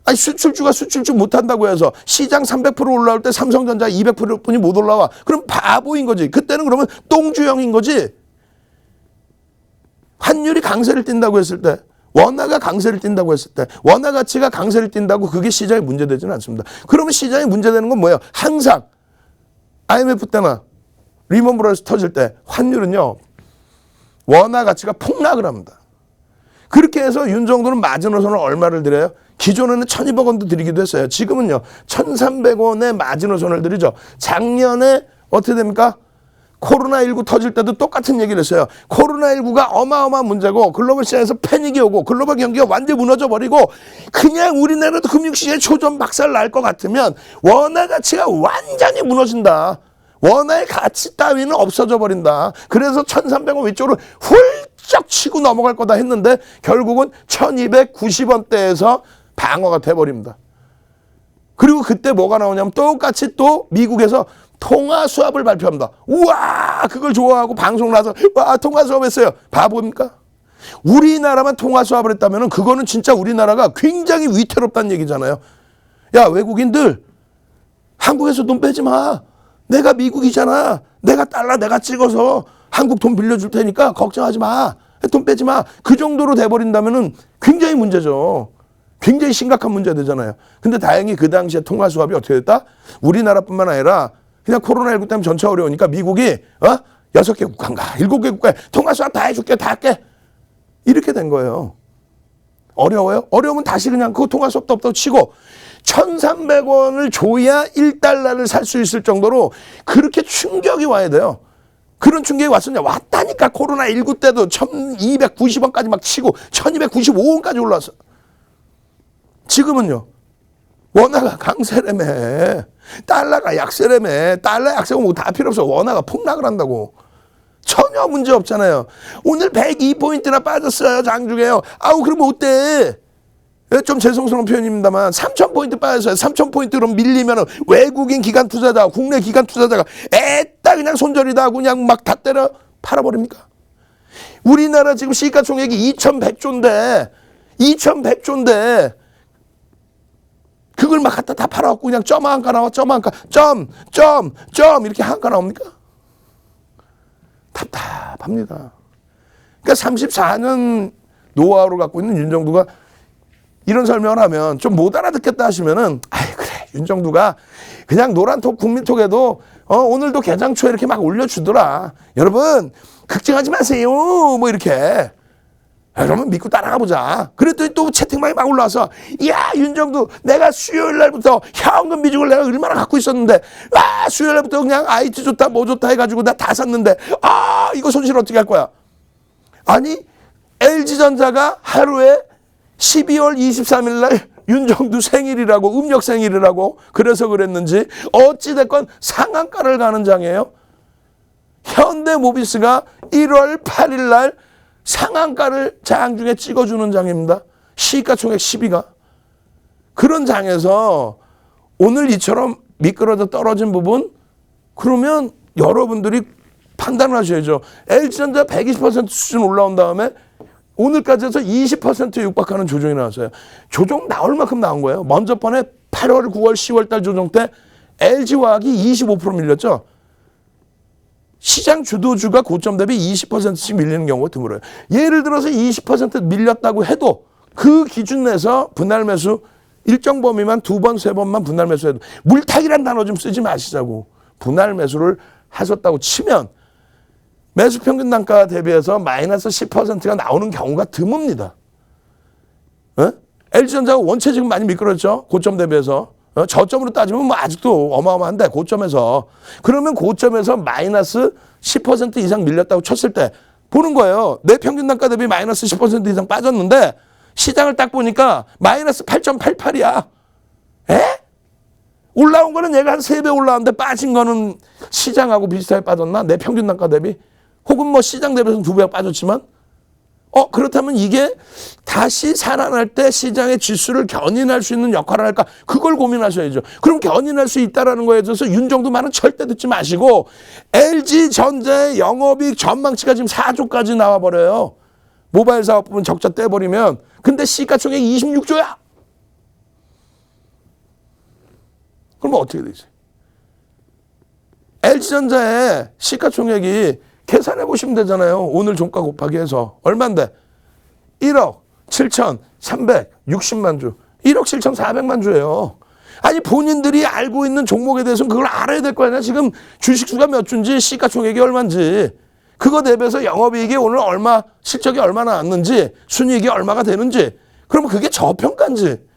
아니 수출주가 수출주 못한다고 해서 시장 300% 올라올 때 삼성전자 200%뿐이 못 올라와. 그럼 바보인 거지. 그때는 그러면 똥주형인 거지. 환율이 강세를 띈다고 했을 때, 원화가 강세를 띈다고 했을 때, 원화 가치가 강세를 띈다고 그게 시장에 문제되지는 않습니다. 그러면 시장에 문제되는 건 뭐예요? 항상 IMF 때나 리먼 브러더스 터질 때 환율은요, 원화 가치가 폭락을 합니다. 그렇게 해서 윤정도는 마지노선을 얼마를 드려요? 기존에는 1,200원도 드리기도 했어요. 지금은요, 1,300원의 마지노선을 드리죠. 작년에 어떻게 됩니까? 코로나19 터질 때도 똑같은 얘기를 했어요. 코로나19가 어마어마한 문제고 글로벌 시장에서 패닉이 오고 글로벌 경기가 완전히 무너져 버리고 그냥 우리나라도 금융시장에 초전 박살 날 것 같으면 원화 가치가 완전히 무너진다. 원화의 가치 따위는 없어져 버린다. 그래서 1,300원 위쪽으로 훌쩍 치고 넘어갈 거다 했는데 결국은 1,290원대에서 방어가 돼버립니다. 그리고 그때 뭐가 나오냐면 똑같이 또 미국에서 통화 수합을 발표합니다. 우와, 그걸 좋아하고 방송 나서 와, 통화 수합했어요. 바보입니까? 우리나라만 통화 수합을 했다면 그거는 진짜 우리나라가 굉장히 위태롭다는 얘기잖아요. 야, 외국인들 한국에서 돈 빼지 마. 내가 미국이잖아. 내가 달러 내가 찍어서 한국 돈 빌려줄 테니까 걱정하지 마. 돈 빼지 마. 그 정도로 돼버린다면 굉장히 문제죠. 굉장히 심각한 문제 되잖아요. 근데 다행히 그 당시에 통화 수합이 어떻게 됐다? 우리나라뿐만 아니라 그냥 코로나19 때문에 전체 어려우니까 미국이 6개 국가인가 7개 국가에 통화 수합 다 해줄게 다 할게 이렇게 된 거예요. 어려워요? 어려우면 다시 그냥 그 통화 수합도 없다고 치고 1,300원을 줘야 1달러를 살 수 있을 정도로 그렇게 충격이 와야 돼요. 그런 충격이 왔었냐? 왔다니까. 코로나19 때도 1,290원까지 막 치고 1,295원까지 올라왔어. 지금은요. 원화가 강세라며. 달러가 약세라며. 달러 약세고 뭐 다 필요 없어. 원화가 폭락을 한다고. 전혀 문제 없잖아요. 오늘 102포인트나 빠졌어요. 장중에요. 아우 그럼 어때? 좀 죄송스러운 표현입니다만 3,000포인트 빠졌어요. 3,000포인트로 밀리면 외국인 기관 투자자, 국내 기관 투자자가 애따 그냥 손절이다 그냥 막 다 때려 팔아버립니까? 우리나라 지금 시가총액이 2,100조인데 2,100조인데 그걸 막 갖다 다 팔아갖고 그냥 점 한 가 나와. 점 한 가. 점 이렇게 한 가 나옵니까? 답답합니다. 그러니까 34년 노하우를 갖고 있는 윤정두가 이런 설명을 하면 좀 못 알아듣겠다 하시면은 아이 그래 윤정두가 그냥 노란톡 국민톡에도 오늘도 개장초에 이렇게 막 올려주더라. 여러분 걱정하지 마세요. 뭐 이렇게. 그러면 믿고 따라가 보자. 그랬더니 또 채팅방에 막 올라와서 야 윤정두 내가 수요일 날부터 현금 비중을 내가 얼마나 갖고 있었는데 수요일 날부터 그냥 IT 좋다 뭐 좋다 해가지고 나 다 샀는데 이거 손실 어떻게 할 거야. 아니 LG전자가 하루에 12월 23일 날 윤정두 생일이라고 음력 생일이라고 그래서 그랬는지 어찌됐건 상한가를 가는 장이에요. 현대모비스가 1월 8일 날 상한가를 장중에 찍어주는 장입니다. 시가총액 10위가. 그런 장에서 오늘 이처럼 미끄러져 떨어진 부분 그러면 여러분들이 판단을 하셔야죠. LG전자 120% 수준 올라온 다음에 오늘까지 해서 20%에 육박하는 조정이 나왔어요. 조정 나올 만큼 나온 거예요. 먼저 번에 8월, 9월, 10월 달 조정 때 LG화학이 25% 밀렸죠. 시장 주도주가 고점 대비 20%씩 밀리는 경우가 드물어요. 예를 들어서 20% 밀렸다고 해도 그 기준 내에서 분할 매수 일정 범위만 2번, 3번만 분할 매수해도 물타기란 단어 좀 쓰지 마시자고. 분할 매수를 하셨다고 치면 매수 평균 단가 대비해서 마이너스 10%가 나오는 경우가 드뭅니다. LG전자가 원체 지금 많이 미끄러졌죠. 고점 대비해서. 저점으로 따지면 뭐 아직도 어마어마한데 고점에서. 그러면 고점에서 마이너스 10% 이상 밀렸다고 쳤을 때 보는 거예요. 내 평균 단가 대비 마이너스 10% 이상 빠졌는데 시장을 딱 보니까 마이너스 8.88이야. 에? 올라온 거는 얘가 한 3배 올라왔는데 빠진 거는 시장하고 비슷하게 빠졌나? 내 평균 단가 대비? 혹은 뭐 시장 대비해서 2배가 빠졌지만? 그렇다면 이게 다시 살아날 때 시장의 지수를 견인할 수 있는 역할을 할까? 그걸 고민하셔야죠. 그럼 견인할 수 있다는 거에 대해서 윤정도 말은 절대 듣지 마시고 LG전자의 영업이익 전망치가 지금 4조까지 나와버려요. 모바일 사업 부분 적자 떼버리면. 근데 시가총액이 26조야. 그럼 어떻게 되지? LG전자의 시가총액이 계산해 보시면 되잖아요. 오늘 종가 곱하기 해서. 얼만데? 1억 7,360만 주. 1억 7,400만 주예요. 아니 본인들이 알고 있는 종목에 대해서는 그걸 알아야 될 거 아니야. 지금 주식수가 몇 주인지 시가총액이 얼마인지. 그거 대비해서 영업이익이 오늘 얼마, 실적이 얼마나 났는지, 순이익이 얼마가 되는지. 그러면 그게 저평가인지.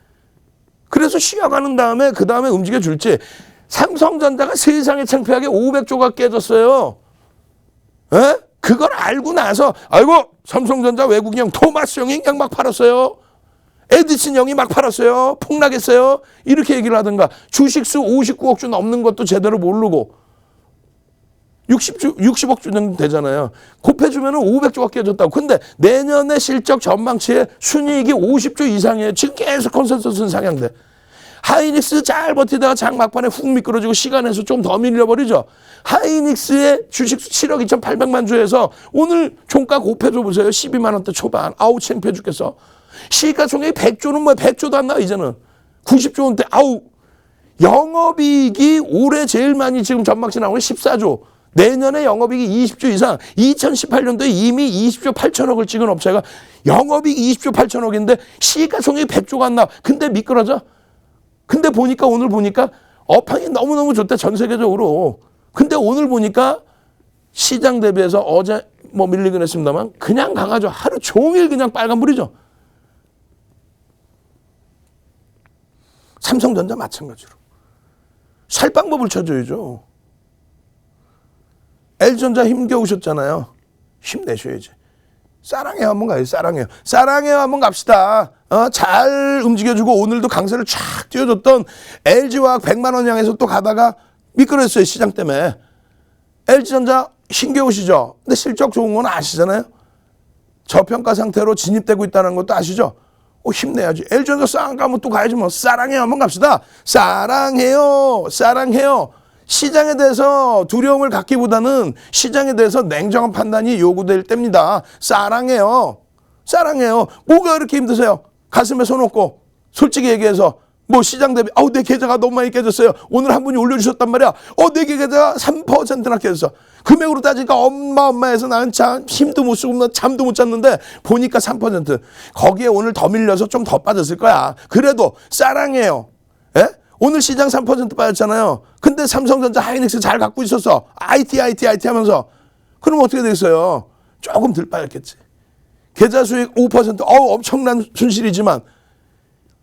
그래서 쉬어가는 다음에 그 다음에 움직여줄지. 삼성전자가 세상에 창피하게 500조가 깨졌어요. 에? 그걸 알고 나서 아이고 삼성전자 외국인 형 토마스 형이 그냥 막 팔았어요. 에디슨 형이 막 팔았어요. 폭락했어요. 이렇게 얘기를 하든가. 주식수 59억 주 넘는 것도 제대로 모르고 60억 주 정도 되잖아요. 곱해주면 500조가 깨졌다고. 근데 내년에 실적 전망치에 순이익이 50조 이상이에요. 지금 계속 컨센서스는 상향돼. 하이닉스 잘 버티다가 장 막판에 훅 미끄러지고 시간에서 좀 더 밀려버리죠. 하이닉스의 주식수 7억 2,800만 주에서 오늘 종가 곱해줘 보세요. 12만 원대 초반. 아우 창피해 죽겠어. 시가총액이 100조는 뭐 100조도 안 나와 이제는. 90조 원대. 아우. 영업이익이 올해 제일 많이 지금 전망치 나오는 14조. 내년에 영업이익이 20조 이상. 2018년도에 이미 20조 8천억을 찍은 업체가 영업이익 20조 8천억인데 시가총액이 100조가 안 나와. 근데 미끄러져. 근데 보니까 오늘 보니까 업황이 너무너무 좋대 전 세계적으로. 근데 오늘 보니까 시장 대비해서 어제 뭐 밀리긴 했습니다만 그냥 강하죠. 하루 종일 그냥 빨간불이죠. 삼성전자 마찬가지로. 살 방법을 찾아야죠. LG전자 힘겨우셨잖아요. 힘내셔야지. 사랑해요 한번 가요. 사랑해요. 사랑해요 한번 갑시다. 잘 움직여주고 오늘도 강세를 쫙 띄워줬던 LG화학 100만 원 향해서 또 가다가 미끄러졌어요. 시장 때문에. LG전자 힘겨우시죠? 근데 실적 좋은 건 아시잖아요. 저평가 상태로 진입되고 있다는 것도 아시죠? 힘내야지. LG전자 쌍 가면 또 가야지 뭐. 사랑해요 한번 갑시다. 사랑해요. 사랑해요. 시장에 대해서 두려움을 갖기보다는 시장에 대해서 냉정한 판단이 요구될 때입니다. 사랑해요. 사랑해요. 뭐가 그렇게 힘드세요? 가슴에 손 얹고 솔직히 얘기해서 뭐 시장 대비 내 계좌가 너무 많이 깨졌어요. 오늘 한 분이 올려주셨단 말이야. 내 계좌가 3%나 깨졌어. 금액으로 따지니까 엄마해서 나는 참 힘도 못 쓰고 잠도 못 잤는데 보니까 3%. 거기에 오늘 더 밀려서 좀 더 빠졌을 거야. 그래도 사랑해요. 예? 오늘 시장 3% 빠졌잖아요. 근데 삼성전자 하이닉스 잘 갖고 있었어. IT 하면서. 그럼 어떻게 되겠어요? 조금 덜 빠졌겠지. 계좌 수익 5%. 엄청난 순실이지만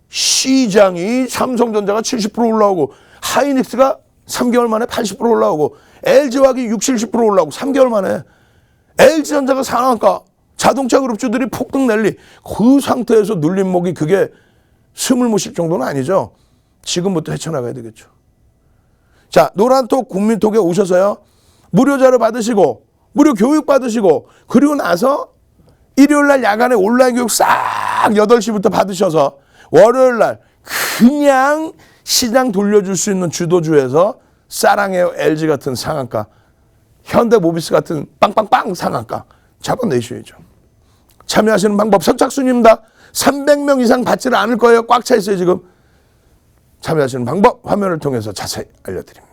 시장이 삼성전자가 70% 올라오고 하이닉스가 3개월 만에 80% 올라오고 LG화학이 60, 70% 올라오고 3개월 만에 LG전자가 상한가 자동차 그룹주들이 폭등 랠리 그 상태에서 눌림목이 그게 숨을 못 쉴 정도는 아니죠. 지금부터 헤쳐나가야 되겠죠. 자, 노란톡 국민톡에 오셔서요. 무료 자료 받으시고 무료 교육 받으시고 그리고 나서 일요일날 야간에 온라인 교육 싹 8시부터 받으셔서 월요일날 그냥 시장 돌려줄 수 있는 주도주에서 사랑해요 LG 같은 상한가 현대모비스 같은 빵빵빵 상한가 잡아내셔야죠. 참여하시는 방법 선착순입니다. 300명 이상 받지를 않을 거예요. 꽉 차 있어요 지금. 참여하시는 방법 화면을 통해서 자세히 알려드립니다.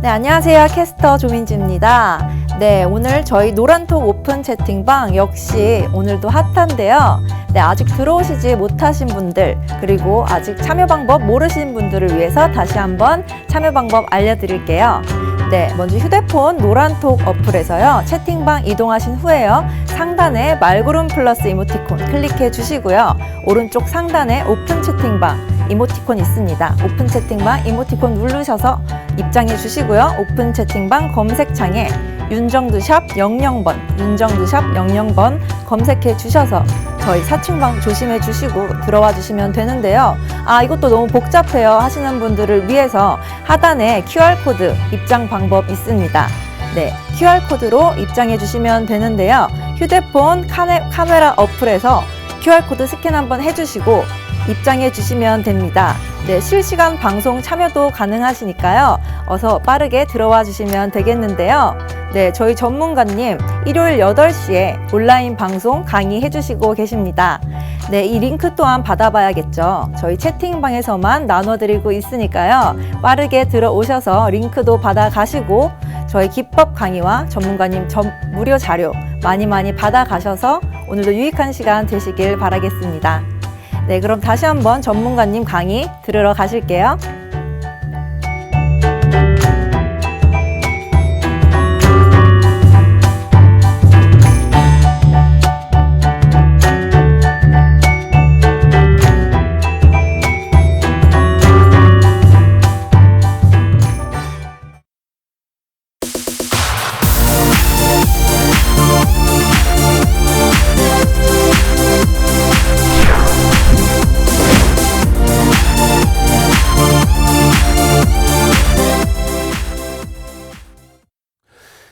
네, 안녕하세요. 캐스터 조민지입니다. 네, 오늘 저희 노란톡 오픈 채팅방 역시 오늘도 핫한데요. 네, 아직 들어오시지 못하신 분들 그리고 아직 참여 방법 모르시는 분들을 위해서 다시 한번 참여 방법 알려드릴게요. 네, 먼저 휴대폰 노란톡 어플에서요. 채팅방 이동하신 후에요. 상단에 말구름 플러스 이모티콘 클릭해 주시고요. 오른쪽 상단에 오픈 채팅방 이모티콘 있습니다. 오픈 채팅방 이모티콘 누르셔서 입장해 주시고요. 오픈 채팅방 검색창에 윤정두샵 00번, 윤정두샵 00번 검색해 주셔서 저희 사칭방 조심해 주시고 들어와 주시면 되는데요. 아, 이것도 너무 복잡해요 하시는 분들을 위해서 하단에 QR코드 입장 방법 있습니다. 네, QR코드로 입장해 주시면 되는데요. 휴대폰 카메라 어플에서 QR코드 스캔 한번 해주시고 입장해 주시면 됩니다. 네, 실시간 방송 참여도 가능하시니까요. 어서 빠르게 들어와 주시면 되겠는데요. 네, 저희 전문가님 일요일 8시에 온라인 방송 강의해 주시고 계십니다. 네, 이 링크 또한 받아봐야겠죠. 저희 채팅방에서만 나눠드리고 있으니까요. 빠르게 들어오셔서 링크도 받아가시고 저희 기법 강의와 전문가님 무료 자료 많이 받아가셔서 오늘도 유익한 시간 되시길 바라겠습니다. 네, 그럼 다시 한번 전문가님 강의 들으러 가실게요.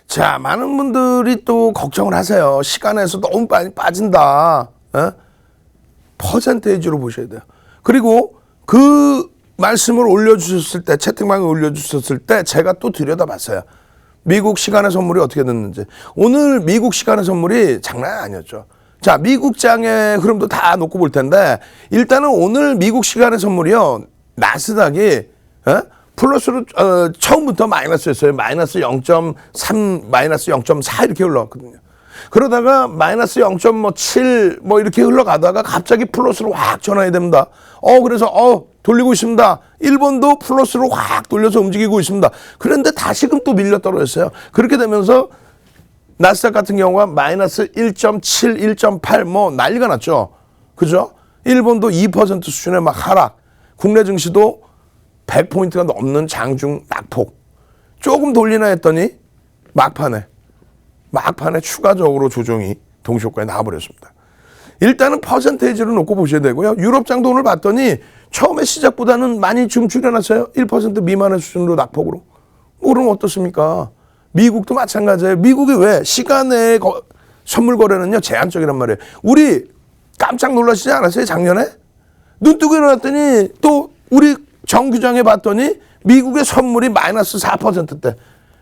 자, 많은 분들이 또 걱정을 하세요. 시간에서 너무 많이 빠진다. 퍼센테이지로 보셔야 돼요. 그리고 그 말씀을 올려주셨을 때, 채팅방에 올려주셨을 때 제가 또 들여다봤어요. 미국 시간의 선물이 어떻게 됐는지. 오늘 미국 시간의 선물이 장난 아니었죠. 자, 미국장의 흐름도 다 놓고 볼 텐데 일단은 오늘 미국 시간의 선물이요. 나스닥이 플러스로 처음부터 마이너스였어요. 마이너스 0.3, 마이너스 0.4 이렇게 흘러갔거든요. 그러다가 마이너스 0.7 뭐 이렇게 흘러가다가 갑자기 플러스로 확 전환이 됩니다. 그래서 돌리고 있습니다. 일본도 플러스로 확 돌려서 움직이고 있습니다. 그런데 다시금 또 밀려 떨어졌어요. 그렇게 되면서 나스닥 같은 경우가 마이너스 1.7, 1.8 뭐 난리가 났죠. 그죠? 일본도 2% 수준의 막 하락. 국내 증시도 100포인트가 넘는 장중 낙폭. 조금 돌리나 했더니 막판에 추가적으로 조정이 동시효과에 나와버렸습니다. 일단은 퍼센테이지로 놓고 보셔야 되고요. 유럽장도 오늘 봤더니 처음에 시작보다는 많이 좀 줄여놨어요. 1% 미만의 수준으로 낙폭으로. 그럼 어떻습니까? 미국도 마찬가지예요. 미국이 왜? 시간의 선물 거래는요 제한적이란 말이에요. 우리 깜짝 놀라시지 않았어요? 작년에? 눈 뜨고 일어났더니 또 우리 정규장에 봤더니 미국의 선물이 마이너스 4%대.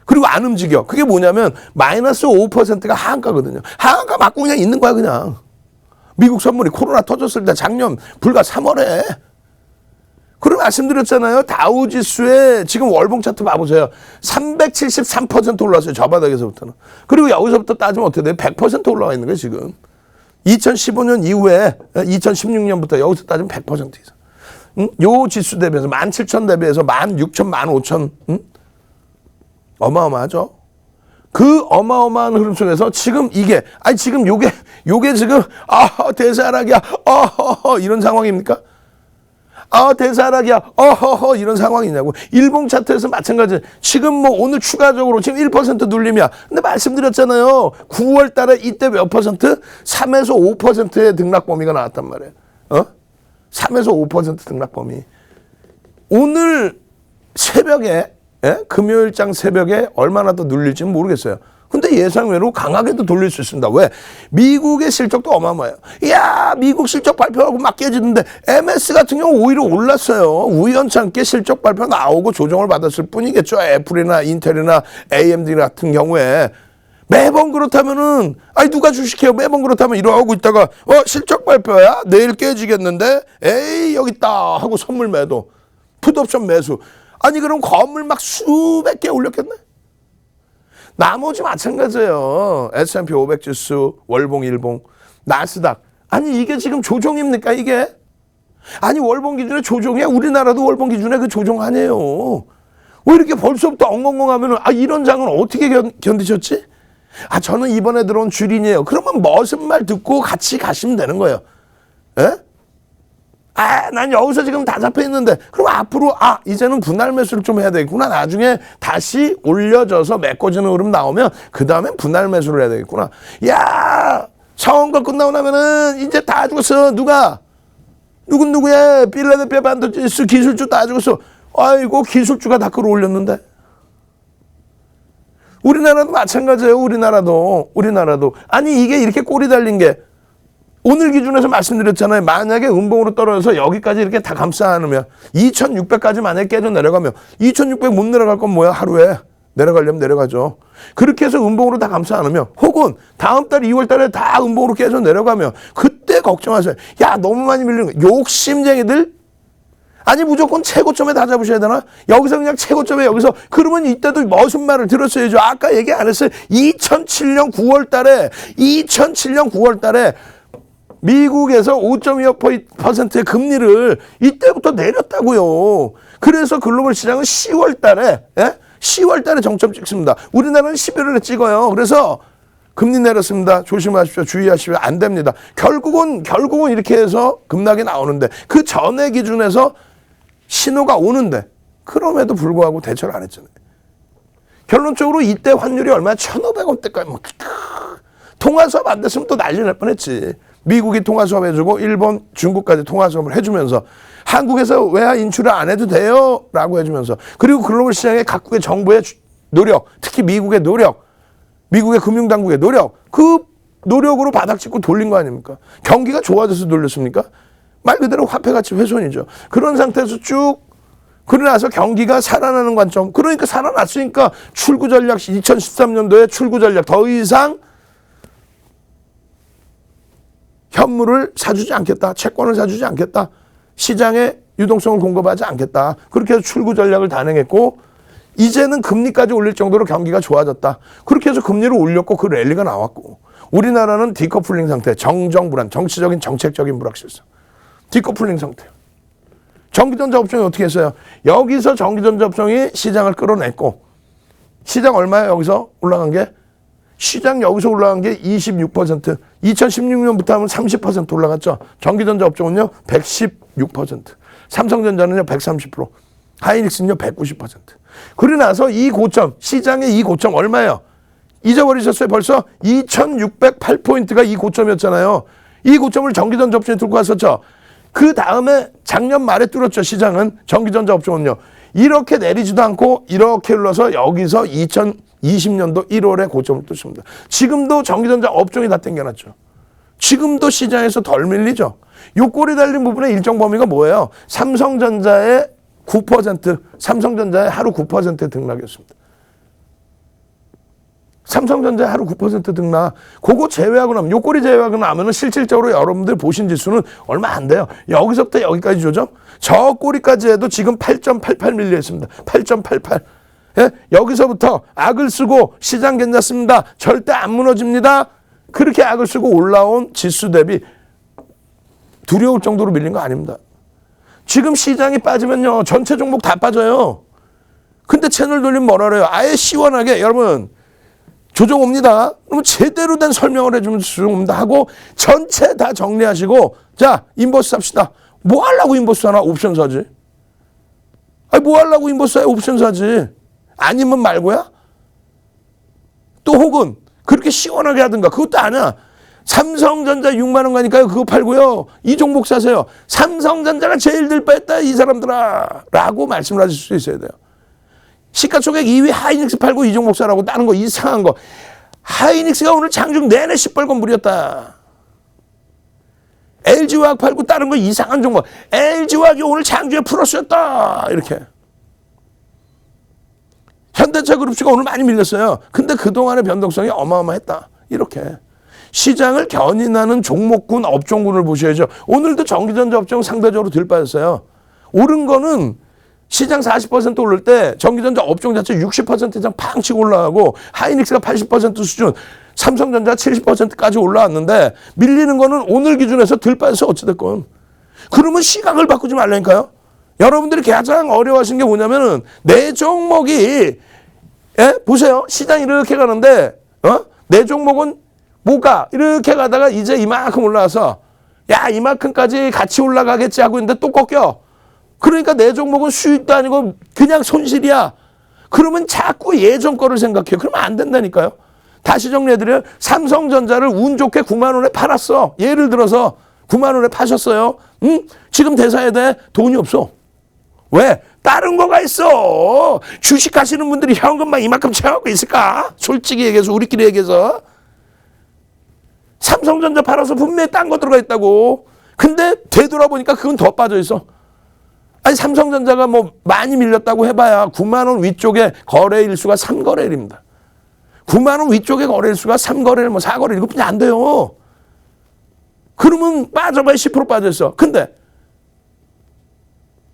그리고 안 움직여. 그게 뭐냐면 마이너스 5%가 하한가거든요. 하한가 맞고 그냥 있는 거야 그냥. 미국 선물이 코로나 터졌을 때 작년 불과 3월에. 그럼 말씀드렸잖아요. 다우지수의 지금 월봉 차트 봐보세요. 373% 올랐어요. 저 바닥에서부터는. 그리고 여기서부터 따지면 어떻게 돼요? 100% 올라와 있는 거예요 지금. 2015년 이후에 2016년부터 여기서 따지면 100% 이상. 요 지수 대비해서 17,000 대비해서 16,000, 15,000 어마어마하죠. 그 어마어마한 흐름 속에서 지금 지금 요게 지금 대사락이야 이런 상황입니까? 대사락이야 이런 상황이냐고. 일봉 차트에서 마찬가지. 지금 뭐 오늘 추가적으로 지금 1% 눌림이야. 근데 말씀드렸잖아요. 9월 달에 이때 몇 %? 3에서 5%의 등락 범위가 나왔단 말이에요. 3에서 5% 등락 범위. 오늘 새벽에 금요일장 새벽에 얼마나 더 눌릴지는 모르겠어요. 근데 예상외로 강하게도 돌릴 수 있습니다. 왜? 미국의 실적도 어마어마해요. 이야, 미국 실적 발표하고 막 깨지는데 MS 같은 경우 오히려 올랐어요. 우연찮게 실적 발표 나오고 조정을 받았을 뿐이겠죠. 애플이나 인텔이나 AMD 같은 경우에. 매번 그렇다면은 누가 주식해요? 매번 그렇다면 이러고 있다가 실적 발표야? 내일 깨지겠는데? 에이 여기 있다 하고 선물 매도. 풋옵션 매수. 그럼 건물 막 수백 개 올렸겠네? 나머지 마찬가지예요. S&P 500 지수, 월봉, 일봉, 나스닥. 이게 지금 조정입니까 이게? 월봉 기준에 조정이야? 우리나라도 월봉 기준에 그 조정 아니에요. 왜 이렇게 벌써부터 엉엉엉하면은 이런 장은 어떻게 견디셨지? 저는 이번에 들어온 주린이에요. 그러면 무슨 말 듣고 같이 가시면 되는 거예요. 에? 난 여기서 지금 다 잡혀 있는데, 그럼 앞으로, 이제는 분할 매수를 좀 해야 되겠구나. 나중에 다시 올려져서 메꿔지는 흐름 나오면, 그 다음엔 분할 매수를 해야 되겠구나. 야, 선거 끝나고 나면은, 이제 다 죽었어. 누구야? 필라델피아 반도체 기술주 다 죽었어. 아이고, 기술주가 다 끌어올렸는데. 우리나라도 마찬가지예요. 우리나라도. 아니, 이게 이렇게 꼬리 달린 게, 오늘 기준에서 말씀드렸잖아요. 만약에 음봉으로 떨어져서 여기까지 이렇게 다 감싸 안으면 2600까지 만약에 깨져 내려가면 2600 못 내려갈 건 뭐야? 하루에 내려가려면 내려가죠. 그렇게 해서 음봉으로 다 감싸 안으면, 혹은 다음 달 2월 달에 다 음봉으로 깨져 내려가면 그때 걱정하세요. 야, 너무 많이 밀리는 거. 욕심쟁이들? 아니, 무조건 최고점에 다 잡으셔야 되나? 여기서 그냥 최고점에 여기서. 그러면 이때도 무슨 말을 들었어야죠. 아까 얘기 안 했어요. 2007년 9월 달에 미국에서 5.25%의 금리를 이때부터 내렸다고요. 그래서 글로벌 시장은 10월 달에 정점 찍습니다. 우리나라는 11월에 찍어요. 그래서 금리 내렸습니다. 조심하십시오. 주의하십시오. 안 됩니다. 결국은 이렇게 해서 급락이 나오는데, 그 전의 기준에서 신호가 오는데, 그럼에도 불구하고 대처를 안 했잖아요. 결론적으로 이때 환율이 얼마야? 1,500원대까지. 통화수합 안 됐으면 또 난리 날 뻔했지. 미국이 통화수합 해주고 일본, 중국까지 통화수합을 해주면서, 한국에서 외화 인출을 안 해도 돼요 라고 해주면서, 그리고 글로벌 시장의 각국의 정부의 노력, 특히 미국의 노력, 미국의 금융당국의 노력, 그 노력으로 바닥 짚고 돌린 거 아닙니까? 경기가 좋아져서 돌렸습니까? 말 그대로 화폐가치 훼손이죠. 그런 상태에서 쭉 그러나서 경기가 살아나는 관점, 그러니까 살아났으니까 출구 전략, 2013년도에 출구 전략, 더 이상 현물을 사주지 않겠다. 채권을 사주지 않겠다. 시장에 유동성을 공급하지 않겠다. 그렇게 해서 출구 전략을 단행했고, 이제는 금리까지 올릴 정도로 경기가 좋아졌다. 그렇게 해서 금리를 올렸고, 그 랠리가 나왔고, 우리나라는 디커플링 상태, 정정불안, 정치적인 정책적인 불확실성, 디커플링 상태. 전기전자 업종이 어떻게 했어요? 여기서 전기전자 업종이 시장을 끌어냈고, 시장 얼마예요? 여기서 올라간 게? 시장 여기서 올라간 게 26%. 2016년부터 하면 30% 올라갔죠. 전기전자 업종은요 116%. 삼성전자는요 130%. 하이닉스는요 190%. 그러고 나서 이 고점, 시장의 이 고점 얼마예요? 잊어버리셨어요 벌써? 2608포인트가 이 고점이었잖아요. 이 고점을 전기전자 업종에 들고 갔었죠. 그 다음에 작년 말에 뚫었죠. 시장은. 전기전자 업종은요. 이렇게 내리지도 않고 이렇게 흘러서 여기서 2020년도 1월에 고점을 뚫습니다. 지금도 전기전자 업종이 다 땡겨놨죠. 지금도 시장에서 덜 밀리죠. 요 꼬리 달린 부분의 일정 범위가 뭐예요? 삼성전자의 9%, 삼성전자의 하루 9% 등락이었습니다. 삼성전자 하루 9% 등락. 그거 제외하고 나면, 요 꼬리 제외하고 나면은 실질적으로 여러분들 보신 지수는 얼마 안 돼요. 여기서부터 여기까지 조정. 저 꼬리까지 해도 지금 8.88 밀려 있습니다. 8.88. 예? 여기서부터 악을 쓰고 시장 괜찮습니다. 절대 안 무너집니다. 그렇게 악을 쓰고 올라온 지수 대비 두려울 정도로 밀린 거 아닙니다. 지금 시장이 빠지면요. 전체 종목 다 빠져요. 근데 채널 돌리면 뭐라 그래요? 아예 시원하게 여러분 조정 옵니다. 그러면 제대로 된 설명을 해주면 조정 옵니다 하고 전체 다 정리하시고 자 인버스 삽시다. 뭐 하려고 인버스 하나? 옵션 사지. 아니 뭐 하려고 인버스 해? 옵션 사지. 아니면 말고야? 또 혹은 그렇게 시원하게 하든가. 그것도 아니야. 삼성전자 6만 원 가니까요. 그거 팔고요. 이 종목 사세요. 삼성전자가 제일 들 뺐다 이 사람들아 라고 말씀을 하실 수 있어야 돼요. 시가총액 2위 하이닉스 팔고 이 종목 사라고 다른 거 이상한 거. 하이닉스가 오늘 장중 내내 시뻘건 물이었다. LG화학 팔고 다른 거 이상한 종목. LG화학이 오늘 장중에 플러스였다. 이렇게. 현대차 그룹주가 오늘 많이 밀렸어요. 근데 그동안의 변동성이 어마어마했다. 이렇게. 시장을 견인하는 종목군, 업종군을 보셔야죠. 오늘도 전기전자 업종 상대적으로 덜 빠졌어요. 오른 거는 시장 40% 오를 때 전기전자 업종 자체 60% 이상 팡 치고 올라가고 하이닉스가 80% 수준, 삼성전자 70%까지 올라왔는데 밀리는 거는 오늘 기준에서 덜 빠져서 어찌됐건. 그러면 시각을 바꾸지 말라니까요. 여러분들이 가장 어려워하시는 게 뭐냐면은 내 종목이 보세요. 시장이 이렇게 가는데 내 종목은 뭐가 이렇게 가다가 이제 이만큼 올라와서 야, 이만큼까지 같이 올라가겠지 하고 있는데 또 꺾여. 그러니까 내 종목은 수익도 아니고 그냥 손실이야. 그러면 자꾸 예전 거를 생각해요. 그러면 안 된다니까요. 다시 정리해드려요. 삼성전자를 운 좋게 9만 원에 팔았어. 예를 들어서 9만 원에 파셨어요. 응? 지금 대사해야 돼. 돈이 없어. 왜? 다른 거가 있어. 주식 하시는 분들이 현금만 이만큼 채워갖고 있을까? 솔직히 얘기해서, 우리끼리 얘기해서. 삼성전자 팔아서 분명히 딴 거 들어가 있다고. 근데 되돌아보니까 그건 더 빠져 있어. 아니, 삼성전자가 뭐 많이 밀렸다고 해봐야 9만 원 위쪽에 거래일수가 3거래일입니다. 9만 원 위쪽에 거래일수가 3거래일, 뭐 4거래일, 이것뿐이 안 돼요. 그러면 빠져봐야 10% 빠져있어. 근데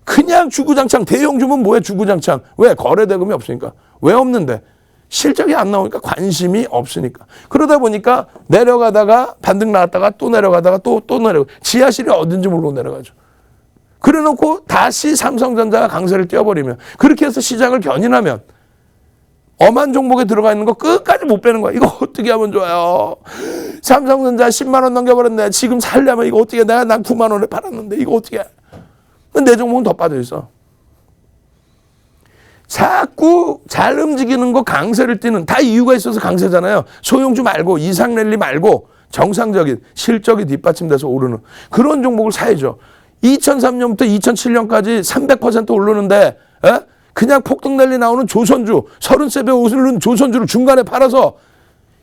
그냥 주구장창, 대형주면 뭐야, 주구장창. 왜? 거래대금이 없으니까. 왜 없는데? 실적이 안 나오니까 관심이 없으니까. 그러다 보니까 내려가다가 반등 나왔다가 또 내려가다가 또 내려가. 지하실이 어딘지 모르고 내려가죠. 그래 놓고 다시 삼성전자가 강세를 띄워버리면, 그렇게 해서 시장을 견인하면 엄한 종목에 들어가 있는 거 끝까지 못 빼는 거야. 이거 어떻게 하면 좋아요? 삼성전자 10만 원 넘겨버렸네. 지금 살려면 이거 어떻게 해? 난 9만 원에 팔았는데 이거 어떻게 해? 내 종목은 더 빠져 있어. 자꾸 잘 움직이는 거 강세를 띠는, 다 이유가 있어서 강세잖아요. 소형주 말고, 이상 랠리 말고 정상적인 실적이 뒷받침돼서 오르는 그런 종목을 사야죠. 2003년부터 2007년까지 300% 오르는데, 에? 그냥 폭등 랠리 나오는 조선주, 33배 오르는 조선주를 중간에 팔아서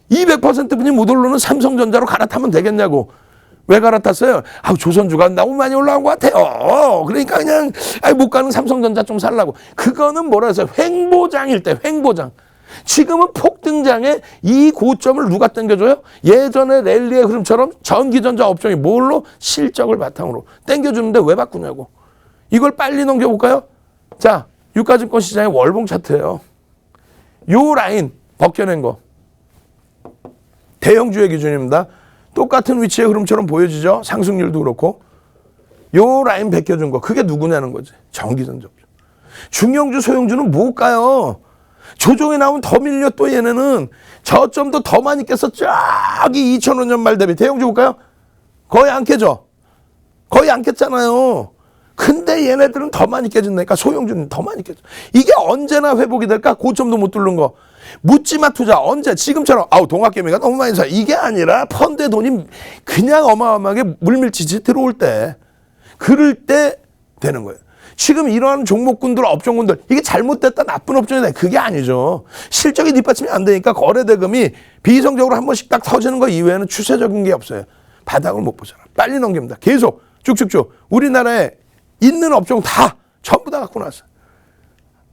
200%분이 못 오르는 삼성전자로 갈아타면 되겠냐고. 왜 갈아탔어요? 조선주가 너무 많이 올라온 것 같아요. 그러니까 그냥 못 가는 삼성전자 좀 살라고. 그거는 뭐라 해서 횡보장일 때, 횡보장. 지금은 폭등장에 이 고점을 누가 땡겨줘요? 예전에 랠리의 흐름처럼 전기전자 업종이 뭘로? 실적을 바탕으로 땡겨주는데 왜 바꾸냐고. 이걸 빨리 넘겨볼까요? 자, 유가증권 시장의 월봉 차트예요. 요 라인 벗겨낸 거. 대형주의 기준입니다. 똑같은 위치의 흐름처럼 보여지죠? 상승률도 그렇고. 요 라인 벗겨준 거. 그게 누구냐는 거지. 전기전자 업종. 중형주, 소형주는 못 가요. 조정이 나오면 더 밀려. 또 얘네는 저점도 더 많이 깼어. 저기 2005년 말 대비. 대형주 볼까요? 거의 안 깨져. 거의 안 깼잖아요. 근데 얘네들은 더 많이 깨진다니까. 소형주는 더 많이 깨져. 이게 언제나 회복이 될까? 고점도 못 뚫는 거. 묻지마 투자. 언제? 지금처럼 동학개미가 너무 많이 사. 이게 아니라 펀드에 돈이 그냥 어마어마하게 물밀듯이 들어올 때, 그럴 때 되는 거예요. 지금 이러한 종목군들, 업종군들, 이게 잘못됐다, 나쁜 업종이다, 그게 아니죠. 실적이 뒷받침이 안 되니까 거래대금이 비이성적으로 한 번씩 딱 터지는 거 이외에는 추세적인 게 없어요. 바닥을 못 보잖아. 빨리 넘깁니다. 계속 쭉쭉쭉 우리나라에 있는 업종 다 전부 다 갖고 나왔어요.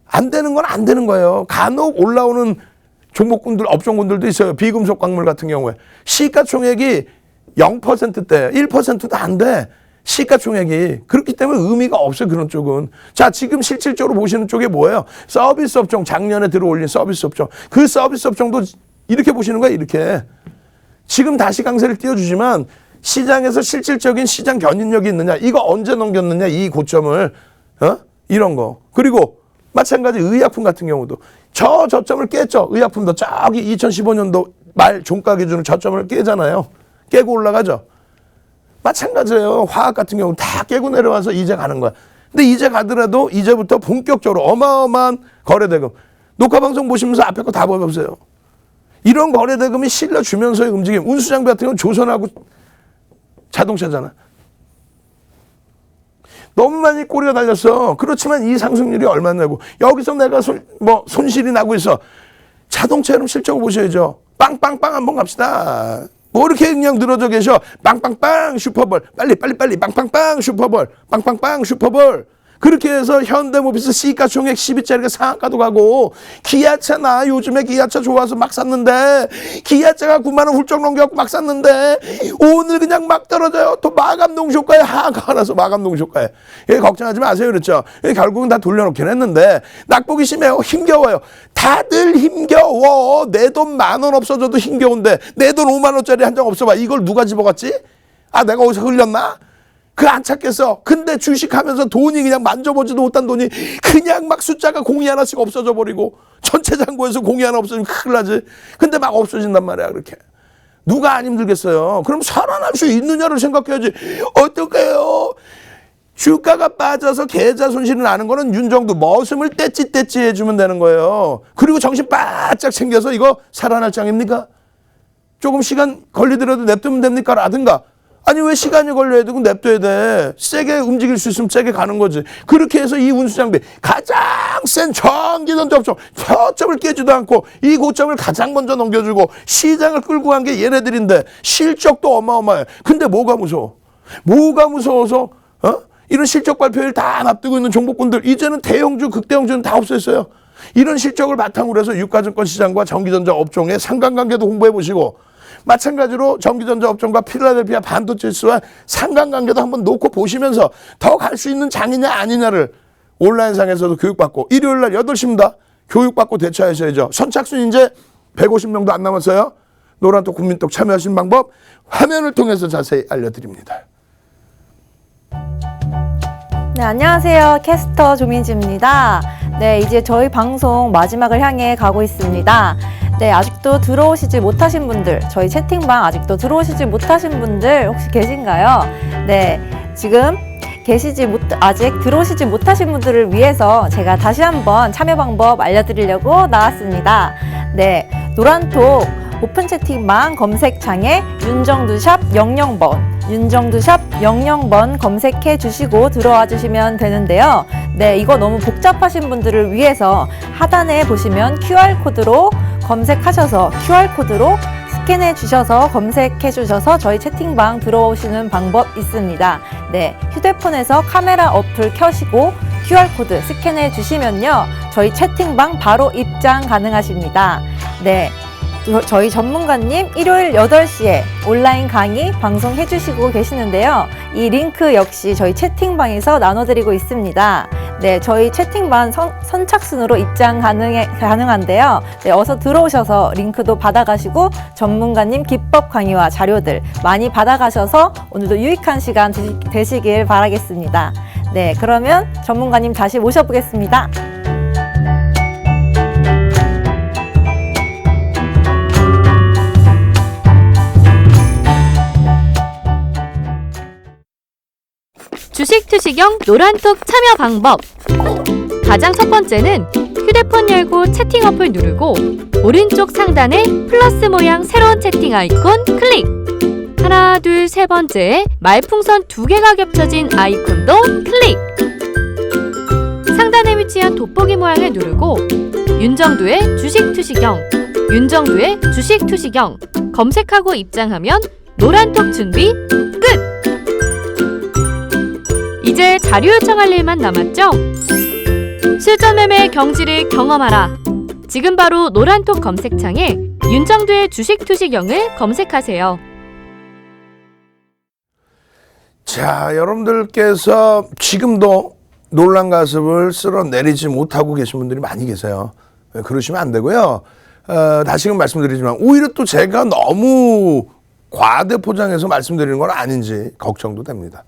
안 되는 건 안 되는 거예요. 간혹 올라오는 종목군들, 업종군들도 있어요. 비금속 광물 같은 경우에 시가총액이 0%대, 1%도 안 돼. 시가총액이. 그렇기 때문에 의미가 없어요, 그런 쪽은. 자, 지금 실질적으로 보시는 쪽에 뭐예요? 서비스 업종, 작년에 들어올린 서비스 업종. 그 서비스 업종도 이렇게 보시는 거예요, 이렇게. 지금 다시 강세를 띄워주지만 시장에서 실질적인 시장 견인력이 있느냐, 이거 언제 넘겼느냐, 이 고점을, 이런 거. 그리고 마찬가지 의약품 같은 경우도 저점을 깼죠. 의약품도 저기 2015년도 말 종가 기준으로 저점을 깨잖아요. 깨고 올라가죠. 마찬가지예요. 화학 같은 경우는 다 깨고 내려와서 이제 가는 거야. 근데 이제 가더라도 이제부터 본격적으로 어마어마한 거래대금. 녹화방송 보시면서 앞에 거 다 보여보세요. 이런 거래대금이 실려주면서의 움직임. 운수장비 같은 경우는 조선하고 자동차잖아. 너무 많이 꼬리가 달렸어. 그렇지만 이 상승률이 얼마냐고. 여기서 내가 손실이 나고 있어. 자동차 이름 실적을 보셔야죠. 빵빵빵 한번 갑시다. 뭐 이렇게 그냥 늘어져 계셔. 빵빵빵 슈퍼볼. 빨리 빵빵빵 슈퍼볼. 빵빵빵 슈퍼볼. 그렇게 해서 현대모비스 시가총액 10위짜리가 상한가도 가고, 기아차 나 요즘에 기아차 좋아서 막 샀는데, 기아차가 9만 원 훌쩍 넘겨갖고 막 샀는데 오늘 그냥 막 떨어져요. 또 마감 농쇼가에 하한가 나서 마감 농쇼가에. 걱정하지 마세요 그랬죠. 결국은 다 돌려놓긴 했는데 낙폭이 심해요. 힘겨워요. 다들 힘겨워. 내 돈 10,000원 없어져도 힘겨운데 내 돈 5만 원짜리 한 장 없어봐. 이걸 누가 집어갔지? 내가 어디서 흘렸나? 안 찾겠어. 근데 주식하면서 돈이 그냥 만져보지도 못한 돈이 그냥 막 숫자가 공이 하나씩 없어져 버리고, 전체 잔고에서 공이 하나 없어지면 큰일 나지. 근데 막 없어진단 말이야, 그렇게. 누가 안 힘들겠어요? 그럼 살아날 수 있느냐를 생각해야지. 어떡해요? 주가가 빠져서 계좌 손실이 나는 거는 윤정도 머슴을 떼찌 해주면 되는 거예요. 그리고 정신 바짝 챙겨서 이거 살아날 장입니까? 조금 시간 걸리더라도 냅두면 됩니까? 라든가. 아니 왜 시간이 걸려야 되고 냅둬야 돼. 세게 움직일 수 있으면 세게 가는 거지. 그렇게 해서 이 운수장비 가장 센 전기전자 업종 저점을 깨지도 않고 이 고점을 가장 먼저 넘겨주고 시장을 끌고 간 게 얘네들인데 실적도 어마어마해. 근데 뭐가 무서워? 뭐가 무서워서 이런 실적 발표를 다 앞두고 있는 종목군들 이제는 대형주 극대형주는 다 없앴어요. 이런 실적을 바탕으로 해서 유가증권 시장과 전기전자 업종의 상관관계도 홍보해 보시고 마찬가지로 전기전자 업종과 필라델피아 반도체 지수와 상관관계도 한번 놓고 보시면서 더 갈 수 있는 장이냐 아니냐를 온라인상에서도 교육받고 일요일 날 8시입니다. 교육받고 대처하셔야죠. 선착순 이제 150명도 안 남았어요. 노란톡 국민톡 참여하신 방법 화면을 통해서 자세히 알려드립니다. 네, 안녕하세요. 캐스터 조민지입니다. 네, 이제 저희 방송 마지막을 향해 가고 있습니다. 네, 아직도 들어오시지 못하신 분들, 저희 채팅방 아직도 들어오시지 못하신 분들 혹시 계신가요? 네, 지금 아직 들어오시지 못하신 분들을 위해서 제가 다시 한번 참여 방법 알려드리려고 나왔습니다. 네, 노란톡 오픈 채팅방 검색창에 윤정두샵 00번 윤정두샵 00번 검색해 주시고 들어와 주시면 되는데요. 네, 이거 너무 복잡하신 분들을 위해서 하단에 보시면 QR코드로 검색하셔서 QR코드로 스캔해 주셔서 검색해 주셔서 저희 채팅방 들어오시는 방법 있습니다. 네, 휴대폰에서 카메라 어플 켜시고 QR코드 스캔해 주시면요. 저희 채팅방 바로 입장 가능하십니다. 네. 저희 전문가님 일요일 8시에 온라인 강의 방송해 주시고 계시는데요. 이 링크 역시 저희 채팅방에서 나눠드리고 있습니다. 네, 저희 채팅방 선착순으로 입장 가능한데요. 네, 어서 들어오셔서 링크도 받아가시고 전문가님 기법 강의와 자료들 많이 받아가셔서 오늘도 유익한 시간 되시길 바라겠습니다. 네, 그러면 전문가님 다시 모셔보겠습니다. 주식 투시경 노란톡 참여 방법. 가장 첫 번째는 휴대폰 열고 채팅 어플 누르고 오른쪽 상단에 플러스 모양 새로운 채팅 아이콘 클릭. 하나, 둘, 세 번째 말풍선 2개가 겹쳐진 아이콘도 클릭. 상단에 위치한 돋보기 모양을 누르고 윤정두의 주식 투시경, 윤정두의 주식 투시경 검색하고 입장하면 노란톡 준비 끝! 이제 자료 요청할 일만 남았죠? 실전 매매 경지를 경험하라. 지금 바로 노란톡 검색창에 윤정두의 주식 투시경을 검색하세요. 자, 여러분들께서 지금도 놀란 가슴을 쓸어내리지 못하고 계신 분들이 많이 계세요. 그러시면 안 되고요. 다시금 말씀드리지만 오히려 또 제가 너무 과대 포장해서 말씀드리는 건 아닌지 걱정도 됩니다.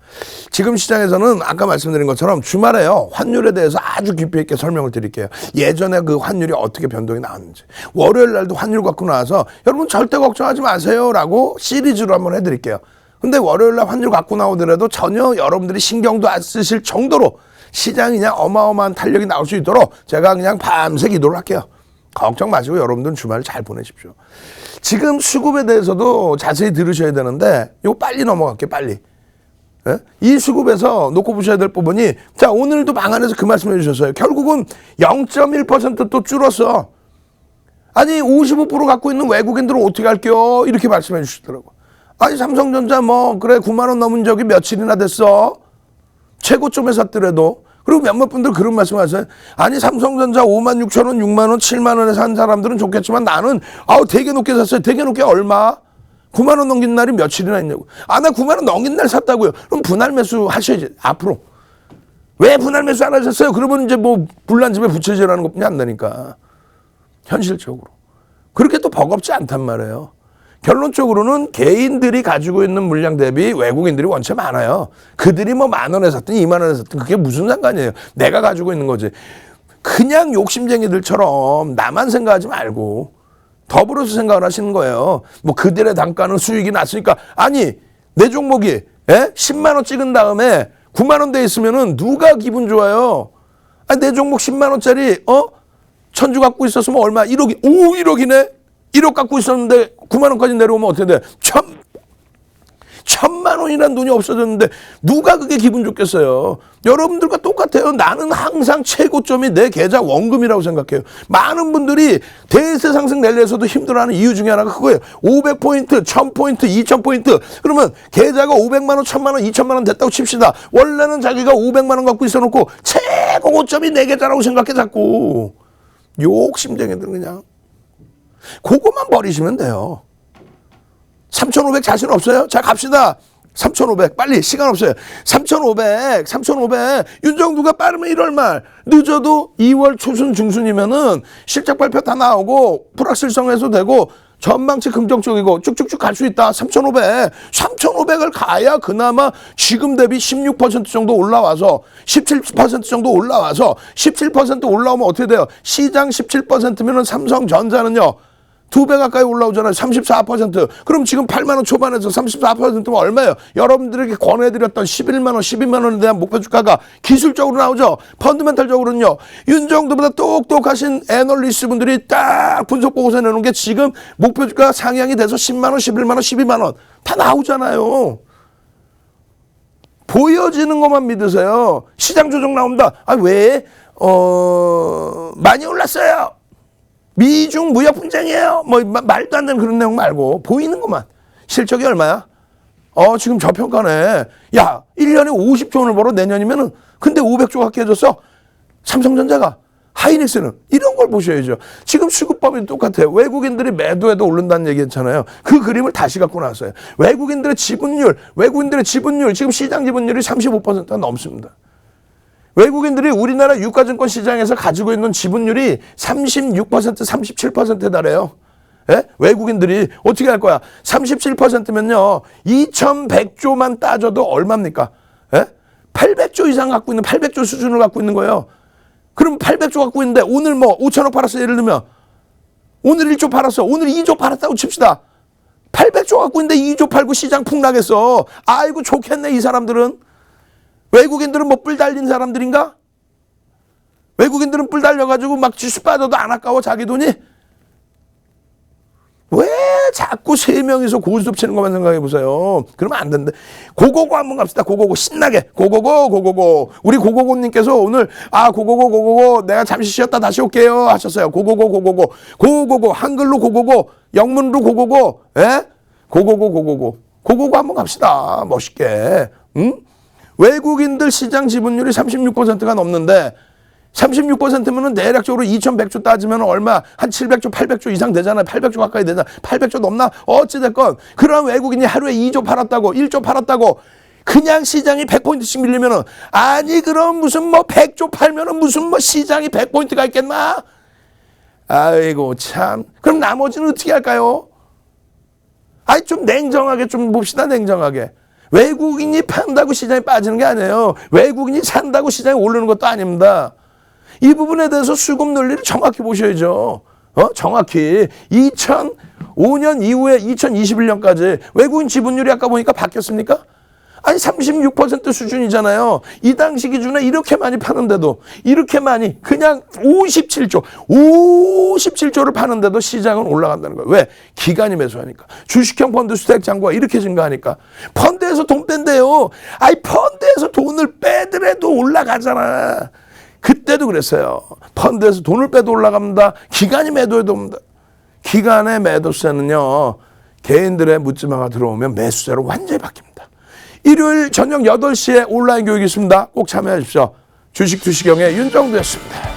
지금 시장에서는 아까 말씀드린 것처럼 주말에요. 환율에 대해서 아주 깊이 있게 설명을 드릴게요. 예전에 그 환율이 어떻게 변동이 나왔는지. 월요일 날도 환율 갖고 나와서 여러분 절대 걱정하지 마세요라고 시리즈로 한번 해드릴게요. 근데 월요일 날 환율 갖고 나오더라도 전혀 여러분들이 신경도 안 쓰실 정도로 시장이 그냥 어마어마한 탄력이 나올 수 있도록 제가 그냥 밤새 기도를 할게요. 걱정 마시고 여러분들은 주말을 잘 보내십시오. 지금 수급에 대해서도 자세히 들으셔야 되는데 이거 빨리 넘어갈게요. 빨리. 예? 이 수급에서 놓고 보셔야 될 부분이 자 오늘도 방안에서 그 말씀해 주셨어요. 결국은 0.1% 또 줄었어. 아니 55% 갖고 있는 외국인들은 어떻게 할게요? 이렇게 말씀해 주시더라고. 아니 삼성전자 뭐 그래 9만 원 넘은 적이 며칠이나 됐어. 최고점에 샀더라도. 그리고 몇몇 분들 그런 말씀 하세요. 아니 삼성전자 5만 6천 원, 6만 원, 7만 원에 산 사람들은 좋겠지만 나는 되게 높게 샀어요. 되게 높게 얼마? 9만 원 넘긴 날이 며칠이나 있냐고. 나 9만 원 넘긴 날 샀다고요. 그럼 분할 매수 하셔야지. 앞으로. 왜 분할 매수 안 하셨어요? 그러면 이제 뭐 불난 집에 부채질하는 것뿐이 안 되니까. 현실적으로. 그렇게 또 버겁지 않단 말이에요. 결론적으로는 개인들이 가지고 있는 물량 대비 외국인들이 원체 많아요. 그들이 뭐 10,000원에 샀든 20,000원에 샀든 그게 무슨 상관이에요. 내가 가지고 있는 거지. 그냥 욕심쟁이들처럼 나만 생각하지 말고 더불어서 생각을 하시는 거예요. 뭐 그들의 단가는 수익이 났으니까. 아니 내 종목이 10만 원 찍은 다음에 9만 원 돼 있으면은 누가 기분 좋아요? 아니 내 종목 10만 원짜리 천주 갖고 있었으면 얼마? 1억이 1억이네. 1억 갖고 있었는데 9만 원까지 내려오면 어떻게 돼? 1,000만 원이란 돈이 없어졌는데 누가 그게 기분 좋겠어요? 여러분들과 똑같아요. 나는 항상 최고점이 내 계좌 원금이라고 생각해요. 많은 분들이 대세 상승 랠리에서도 힘들어하는 이유 중에 하나가 그거예요. 500포인트, 1000포인트, 2000포인트. 그러면 계좌가 500만 원, 1000만 원, 2000만 원 됐다고 칩시다. 원래는 자기가 500만 원 갖고 있어놓고 최고점이 내 계좌라고 생각해 자꾸. 욕심쟁이들 그냥. 그거만 버리시면 돼요. 3,500 자신 없어요? 자 갑시다. 3,500 빨리 시간 없어요. 3,500 윤정두가 빠르면 1월 말 늦어도 2월 초순 중순이면은 실적 발표 다 나오고 불확실성에서 되고 전망치 긍정적이고 쭉쭉쭉 갈 수 있다. 3,500을 가야 그나마 지금 대비 16% 정도 올라와서 17% 정도 올라와서 17% 올라오면 어떻게 돼요? 시장 17%면은 삼성전자는요 2배 가까이 올라오잖아요. 34%. 그럼 지금 8만 원 초반에서 34%면 얼마예요? 여러분들에게 권해드렸던 11만 원, 12만 원에 대한 목표 주가가 기술적으로 나오죠. 펀드멘탈적으로는요. 윤정두보다 똑똑하신 애널리스트 분들이 딱 분석 보고서 내놓은 게 지금 목표 주가 상향이 돼서 10만 원, 11만 원, 12만 원 다 나오잖아요. 보여지는 것만 믿으세요. 시장 조정 나온다. 아 왜? 많이 올랐어요. 미중 무역 분쟁이에요. 뭐 말도 안 되는 그런 내용 말고 보이는 것만. 실적이 얼마야? 지금 저평가네. 야 1년에 50조 원을 벌어 내년이면은 근데 500조 갖게 해줬어. 삼성전자가 하이닉스는 이런 걸 보셔야죠. 지금 수급법이 똑같아요. 외국인들이 매도해도 오른다는 얘기 했잖아요. 그 그림을 다시 갖고 나왔어요. 외국인들의 지분율 지금 시장 지분율이 35%가 넘습니다. 외국인들이 우리나라 유가증권 시장에서 가지고 있는 지분율이 36%, 37%에 달해요. 예? 외국인들이 어떻게 할 거야? 37%면요. 2,100조만 따져도 얼마입니까? 예? 800조 이상 갖고 있는 800조 수준을 갖고 있는 거예요. 그럼 800조 갖고 있는데 오늘 뭐 5천억 팔았어 예를 들면 오늘 1조 팔았어. 오늘 2조 팔았다고 칩시다. 800조 갖고 있는데 2조 팔고 시장 풍락했어. 아이고 좋겠네 이 사람들은. 외국인들은 뭐 뿔 달린 사람들인가? 외국인들은 뿔 달려가지고 막 지수 빠져도 안 아까워 자기 돈이? 왜 자꾸 세 명이서 고스톱 치는 것만 생각해 보세요. 그러면 안 된대. 고고고 한번 갑시다. 고고고 신나게. 고고고. 우리 고고고님께서 오늘 고고고 내가 잠시 쉬었다 다시 올게요 하셨어요. 고고고 한글로 고고고 영문으로 고고고 고고고 한번 갑시다. 멋있게. 응? 외국인들 시장 지분율이 36%가 넘는데 36%면은 대략적으로 2,100조 따지면 얼마? 한 700조, 800조 이상 되잖아요. 800조 가까이 되잖아요. 800조 넘나? 어찌됐건 그런 외국인이 하루에 2조 팔았다고 1조 팔았다고 그냥 시장이 100포인트씩 밀리면은 아니 그럼 무슨 뭐 100조 팔면은 무슨 뭐 시장이 100포인트가 있겠나? 아이고 참. 그럼 나머지는 어떻게 할까요? 아니 좀 냉정하게 좀 봅시다. 냉정하게. 외국인이 판다고 시장이 빠지는 게 아니에요. 외국인이 산다고 시장이 오르는 것도 아닙니다. 이 부분에 대해서 수급 논리를 정확히 보셔야죠. 정확히 2005년 이후에 2021년까지 외국인 지분율이 아까 보니까 바뀌었습니까? 아니 36% 수준이잖아요. 이 당시 기준에 이렇게 많이 파는데도 이렇게 많이 그냥 57조를 파는데도 시장은 올라간다는 거예요. 왜? 기관이 매수하니까. 주식형 펀드 수익 잔고가 이렇게 증가하니까. 펀드에서 돈 뺀대요. 아니 펀드에서 돈을 빼더라도 올라가잖아. 그때도 그랬어요. 펀드에서 돈을 빼도 올라갑니다. 기관이 매도해도 옵니다. 기관의 매도세는요. 개인들의 묻지마가 들어오면 매수세로 완전히 바뀝니다. 일요일 저녁 8시에 온라인 교육이 있습니다. 꼭 참여해 주십시오. 주식 투시경의 윤정두였습니다.